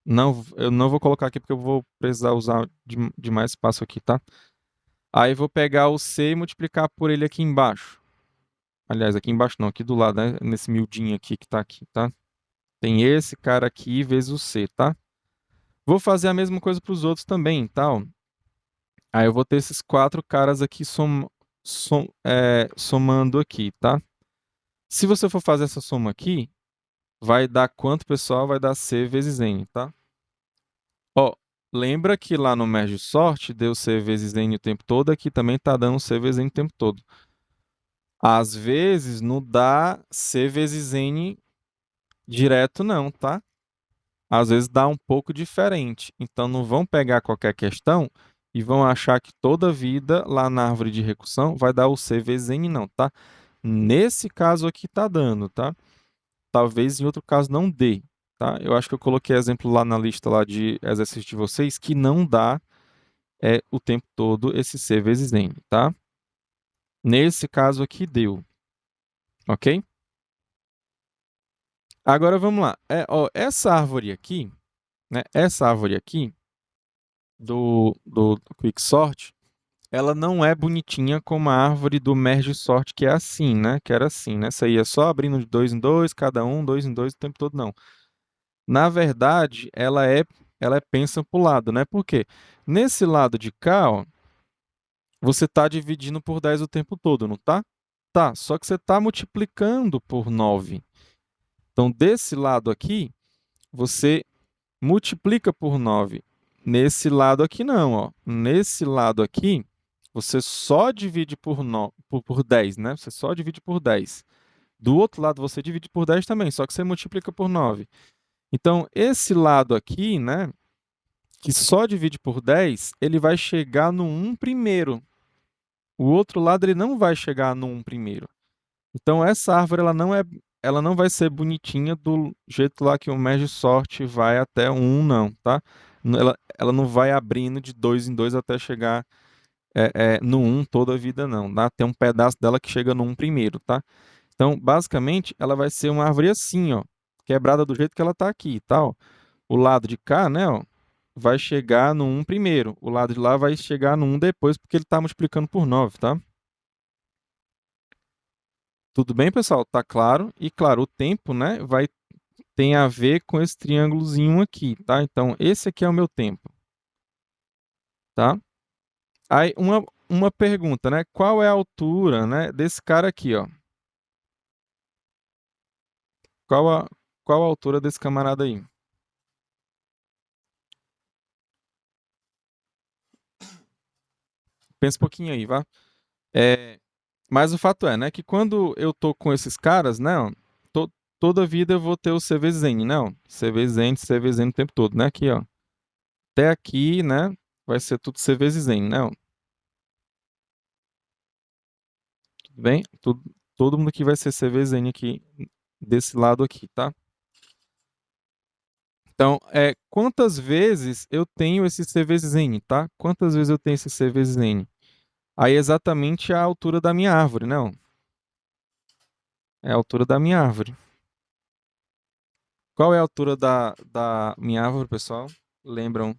Speaker 1: Não, eu não vou colocar aqui porque eu vou precisar usar de mais espaço aqui, tá? Aí vou pegar o C e multiplicar por ele aqui embaixo. Aliás, aqui embaixo não, aqui do lado, né? Nesse miudinho aqui que tá aqui, tá? Tem esse cara aqui vezes o C, tá? Vou fazer a mesma coisa para os outros também, tá? Ó. Aí eu vou ter esses quatro caras aqui somando aqui, tá? Se você for fazer essa soma aqui, vai dar quanto, pessoal? Vai dar C vezes N, tá? Ó, lembra que lá no merge sort deu C vezes N o tempo todo, aqui também tá dando C vezes N o tempo todo. Às vezes não dá C vezes N direto não, tá? Às vezes dá um pouco diferente. Então não vão pegar qualquer questão e vão achar que toda vida lá na árvore de recursão vai dar o C vezes N não, tá? Nesse caso aqui tá dando, tá? Talvez em outro caso não dê, tá? Eu acho que eu coloquei exemplo lá na lista lá de exercícios de vocês que não dá o tempo todo esse C vezes N, tá? Nesse caso aqui deu, ok? Agora vamos lá. Ó, essa árvore aqui, né? Essa árvore aqui do Quicksort, ela não é bonitinha como a árvore do Merge Sort, que é assim, né? Que era assim, né? Essa aí é só abrindo de dois em dois, cada um, dois em dois, o tempo todo, não. Na verdade, ela é ela é pensa para o lado, né? Por quê? Nesse lado de cá, ó, você está dividindo por 10 o tempo todo, não tá? Tá, só que você está multiplicando por 9. Então, desse lado aqui, você multiplica por 9. Nesse lado aqui não, ó. Nesse lado aqui, você só divide por 10, né? Você só divide por 10. Do outro lado, você divide por 10 também, só que você multiplica por 9. Então, esse lado aqui, né, que só divide por 10, ele vai chegar no 1 primeiro. O outro lado, ele não vai chegar no 1 primeiro. Então, essa árvore, ela não vai ser bonitinha do jeito lá que o Merge Sort vai até 1, não, tá? Ela não vai abrindo de 2 em 2 até chegar no 1 toda a vida, não, tá? Tem um pedaço dela que chega no 1 primeiro, tá? Então, basicamente, ela vai ser uma árvore assim, ó, quebrada do jeito que ela tá aqui, tá? Ó. O lado de cá, né, ó, vai chegar no 1 primeiro. O lado de lá vai chegar no 1 depois, porque ele tá multiplicando por 9, tá? Tudo bem, pessoal? Tá claro? E claro, o tempo, né, tem a ver com esse triângulozinho aqui, tá? Então, esse aqui é o meu tempo, tá? Aí, uma pergunta, né? Qual é a altura, né, desse cara aqui, ó? Qual a, qual a altura desse camarada aí? Pensa um pouquinho aí, vá. É, mas o fato é, né, que quando eu tô com esses caras, né, ó, toda vida eu vou ter o C vezes N, né, ó, C vezes N, C vezes N o tempo todo, né, aqui, ó. Até aqui, né, vai ser tudo C vezes N, né, ó. Tudo bem? Todo mundo aqui vai ser C vezes N aqui, desse lado aqui, tá? Então, quantas vezes eu tenho esse C vezes N, tá? Quantas vezes eu tenho esse C vezes N? Aí é exatamente a altura da minha árvore, né, ó. É a altura da minha árvore. Qual é a altura da minha árvore, pessoal? Lembram?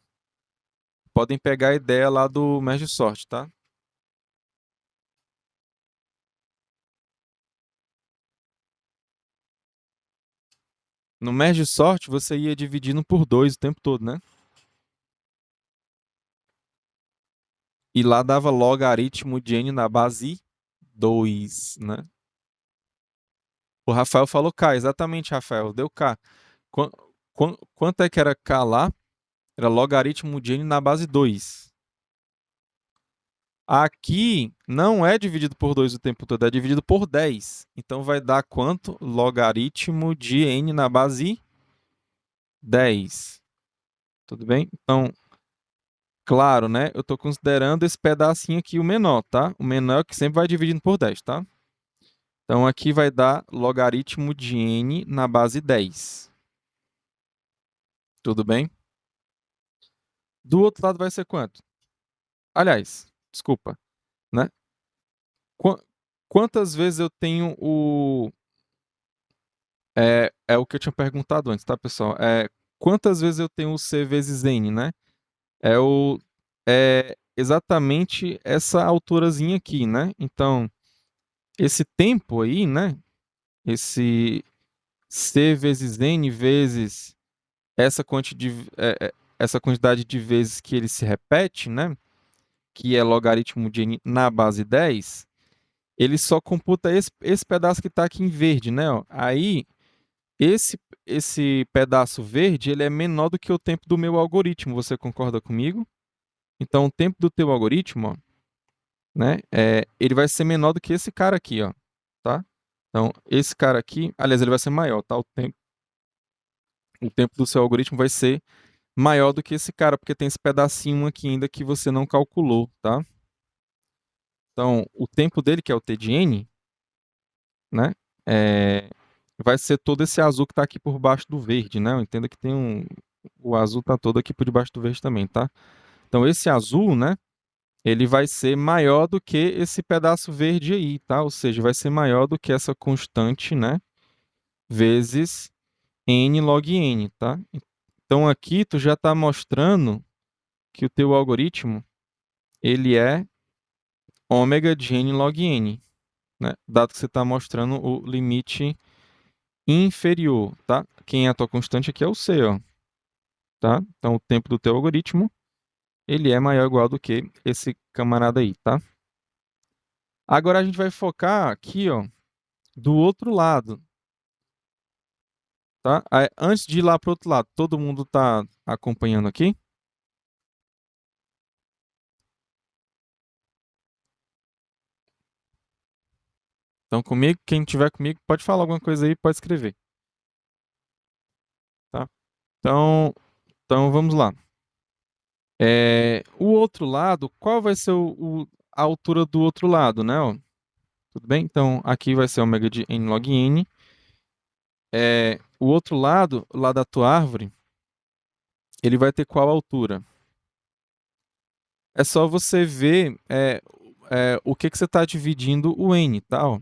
Speaker 1: Podem pegar a ideia lá do Merge Sort, tá? No Merge Sort, você ia dividindo por 2 o tempo todo, né? E lá dava logaritmo de n na base 2, né? O Rafael falou K, exatamente, Rafael, deu K. Qu- Quanto é que era K lá? Era logaritmo de n na base 2. Aqui não é dividido por 2 o tempo todo, é dividido por 10. Então vai dar quanto? Logaritmo de n na base 10. Tudo bem? Então, claro, né? Eu estou considerando esse pedacinho aqui o menor, tá? O menor é que sempre vai dividindo por 10, tá? Então, aqui vai dar logaritmo de n na base 10. Tudo bem? Do outro lado vai ser quanto? Aliás, desculpa, né? Qua- Quantas vezes eu tenho o... É o que eu tinha perguntado antes, tá, pessoal? Quantas vezes eu tenho o C vezes N, né? É, o, é exatamente essa alturazinha aqui, né? Então, esse tempo aí, né? Esse C vezes N vezes essa essa quantidade de vezes que ele se repete, né? Que é logaritmo de N na base 10, ele só computa esse pedaço que está aqui em verde, né? Ó. Aí, esse pedaço verde, ele é menor do que o tempo do meu algoritmo, você concorda comigo? Então, o tempo do teu algoritmo, ó, né, ele vai ser menor do que esse cara aqui, ó, tá? Então, esse cara aqui, aliás, ele vai ser maior, tá? O tempo do seu algoritmo vai ser maior do que esse cara, porque tem esse pedacinho aqui ainda que você não calculou, tá? Então, o tempo dele, que é o T de N, né, vai ser todo esse azul que está aqui por baixo do verde, né? Entenda que o azul está todo aqui por debaixo do verde também, tá? Então, esse azul, né, ele vai ser maior do que esse pedaço verde aí, tá? Ou seja, vai ser maior do que essa constante, né, vezes n log n, tá? Então, aqui tu já está mostrando que o teu algoritmo, ele é ômega de n log n, né? Dado que você está mostrando o limite inferior, tá? Quem é a tua constante aqui é o C, ó. tá? Então, o tempo do teu algoritmo, ele é maior ou igual do que esse camarada aí, tá? Agora a gente vai focar aqui, ó, do outro lado, tá? Antes de ir lá pro outro lado, todo mundo tá acompanhando aqui? Então, comigo, quem tiver comigo, pode falar alguma coisa aí, pode escrever, tá? Então vamos lá. O outro lado, qual vai ser a altura do outro lado, né? Ó? Tudo bem? Então, aqui vai ser ômega de n log n. O outro lado, lá da tua árvore, ele vai ter qual altura? É só você ver o que você está dividindo o n, tá? Ó.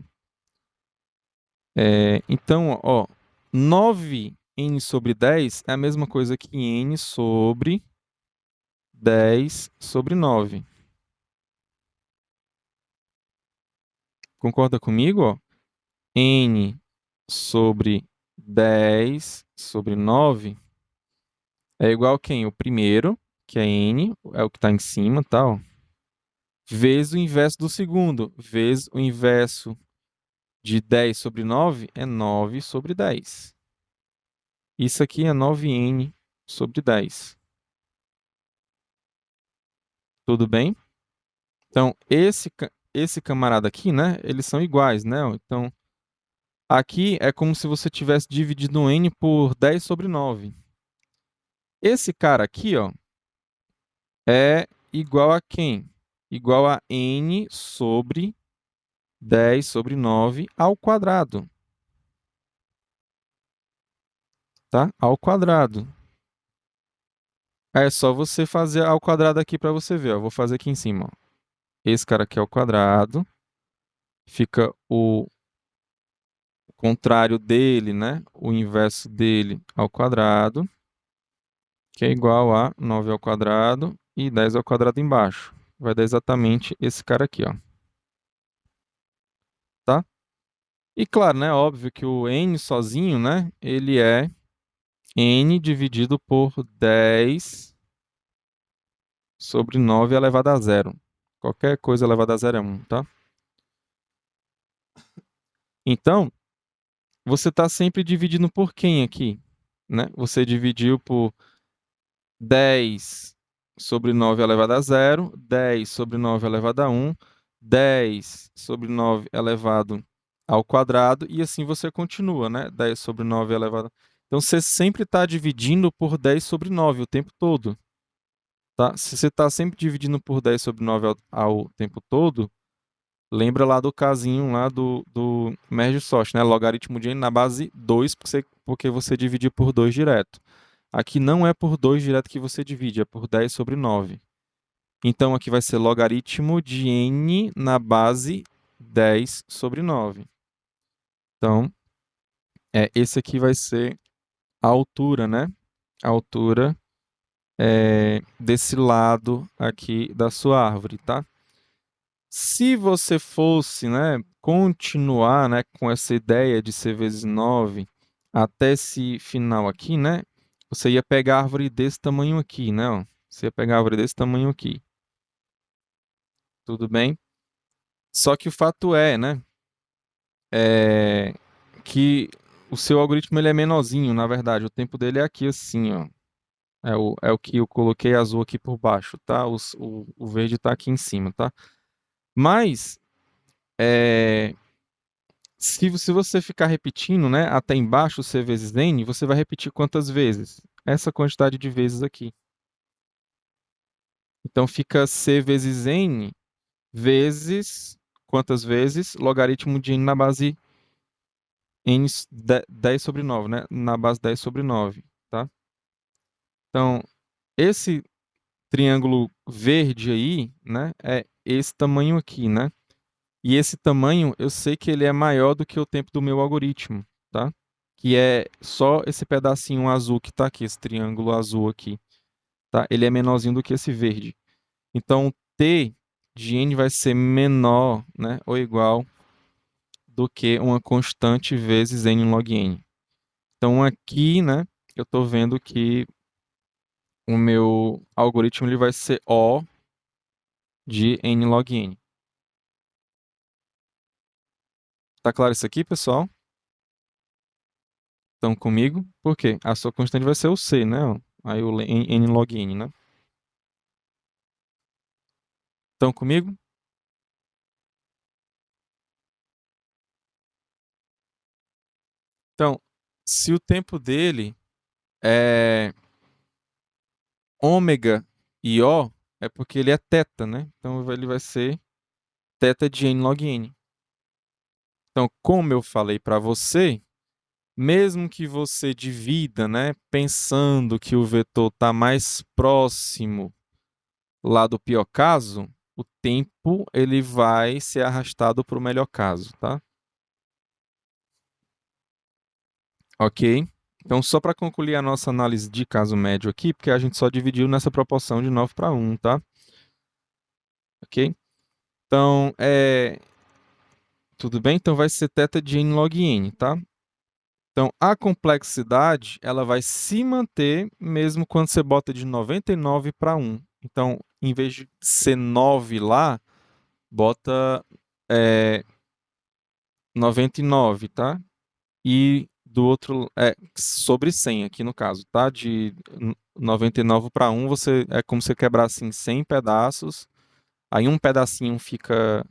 Speaker 1: Então, ó, 9n sobre 10 é a mesma coisa que n sobre 10 sobre 9. Concorda comigo? Ó? N sobre 10 sobre 9 é igual a quem? O primeiro, que é n, é o que está em cima, tá? Ó, vezes o inverso do segundo, vezes o inverso de 10 sobre 9 é 9 sobre 10. Isso aqui é 9n sobre 10. Tudo bem? Então, esse camarada aqui, né? Eles são iguais, né? Então, aqui é como se você tivesse dividido o n por 10 sobre 9. Esse cara aqui, ó, é igual a quem? Igual a n sobre 10 sobre 9 ao quadrado, tá? Ao quadrado. É só você fazer ao quadrado aqui para você ver, ó. Vou fazer aqui em cima, ó. Esse cara aqui é ao quadrado, fica o contrário dele, né? O inverso dele ao quadrado, que é igual a 9 ao quadrado e 10 ao quadrado embaixo. Vai dar exatamente esse cara aqui, ó. Tá? E claro, né? Óbvio que o n sozinho, né? Ele é n dividido por 10 sobre 9 elevado a zero. Qualquer coisa elevada a zero é 1, tá? Então, você está sempre dividindo por quem aqui? Né? Você dividiu por 10 sobre 9 elevado a zero, 10 sobre 9 elevado a 1, 10 sobre 9 elevado ao quadrado, e assim você continua, né? 10 sobre 9 elevado. Então, você sempre está dividindo por 10 sobre 9 o tempo todo. Tá? Se você está sempre dividindo por 10 sobre 9 ao tempo todo, lembra lá do casinho lá do Merge-Sort, né? Logaritmo de n na base 2, porque você divide por 2 direto. Aqui não é por 2 direto que você divide, é por 10 sobre 9. Então, aqui vai ser logaritmo de n na base 10 sobre 9. Então, esse aqui vai ser a altura, né? A altura desse lado aqui da sua árvore, tá? Se você fosse, né, continuar, né, com essa ideia de C vezes 9 até esse final aqui, né, você ia pegar a árvore desse tamanho aqui, né, ó. Você ia pegar a árvore desse tamanho aqui. Tudo bem? Só que o fato né, é que o seu algoritmo ele é menorzinho, na verdade. O tempo dele é aqui assim, ó. É o que eu coloquei azul aqui por baixo, tá? O verde tá aqui em cima, tá? Mas, se você ficar repetindo, né, até embaixo C vezes N, você vai repetir quantas vezes? Essa quantidade de vezes aqui. Então fica C vezes N vezes quantas vezes? Logaritmo de N na base N 10 sobre 9, né? Na base 10 sobre 9, tá? Então, esse triângulo verde aí, né, é esse tamanho aqui, né? E esse tamanho, eu sei que ele é maior do que o tempo do meu algoritmo, tá? Que é só esse pedacinho azul que está aqui, esse triângulo azul aqui, tá? Ele é menorzinho do que esse verde. Então, t de n vai ser menor, né, ou igual do que uma constante vezes n log n. Então, aqui, né, eu estou vendo que o meu algoritmo ele vai ser O de n log n. Tá claro isso aqui, pessoal? Estão comigo? Por quê? A sua constante vai ser o C, né? Aí o n log n, né? Estão comigo? Então, se o tempo dele é ômega e O, é porque ele é teta, né? Então ele vai ser teta de n log n. Então, como eu falei para você, mesmo que você divida, né, pensando que o vetor está mais próximo lá do pior caso, o tempo ele vai ser arrastado para o melhor caso, tá? Ok? Então, só para concluir a nossa análise de caso médio aqui, porque a gente só dividiu nessa proporção de 9 para 1, tá? Ok? Então, tudo bem? Então, vai ser θ de n log n, tá? Então, a complexidade, ela vai se manter mesmo quando você bota de 99 para 1. Então, em vez de ser 9 lá, bota 99, tá? E do outro, sobre 100 aqui no caso, tá? De 99 para 1, é como se você quebrasse em 100 pedaços. Aí um pedacinho fica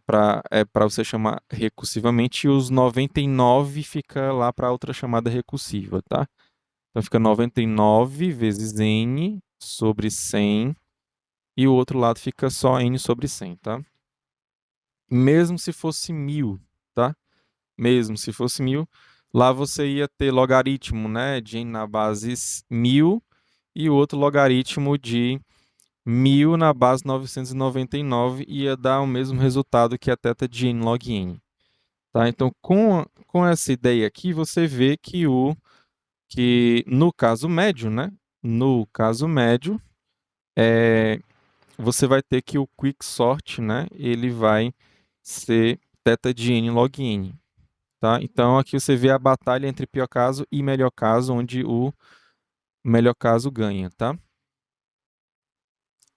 Speaker 1: para você chamar recursivamente e os 99 fica lá para outra chamada recursiva, tá? Então fica 99 vezes n sobre 100 e o outro lado fica só n sobre 100, tá? Mesmo se fosse 1000, tá? Mesmo se fosse 1000, lá você ia ter logaritmo, né, de n na base 1000 e o outro logaritmo de 1000 na base 999 ia dar o mesmo resultado que a θ de n log n. Tá? Então, com essa ideia aqui, você vê que no caso médio, né? No caso médio, você vai ter que o quicksort, né? Ele vai ser θ de n log n. Tá? Então, aqui você vê a batalha entre pior caso e melhor caso, onde o melhor caso ganha, tá?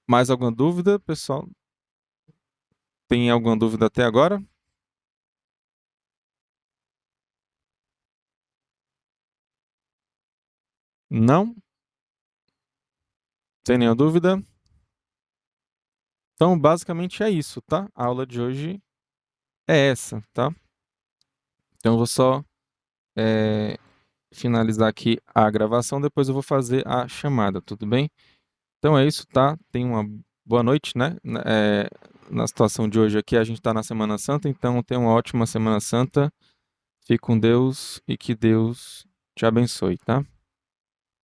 Speaker 1: Mais alguma dúvida, pessoal? Tem alguma dúvida até agora? Não? Tem nenhuma dúvida? Então, basicamente é isso, tá? A aula de hoje é essa, tá? Então, eu vou só finalizar aqui a gravação, depois eu vou fazer a chamada, tudo bem? Então é isso, tá? Tenha uma boa noite, né? Na situação de hoje aqui, a gente está na Semana Santa, então tenha uma ótima Semana Santa. Fique com Deus e que Deus te abençoe, tá?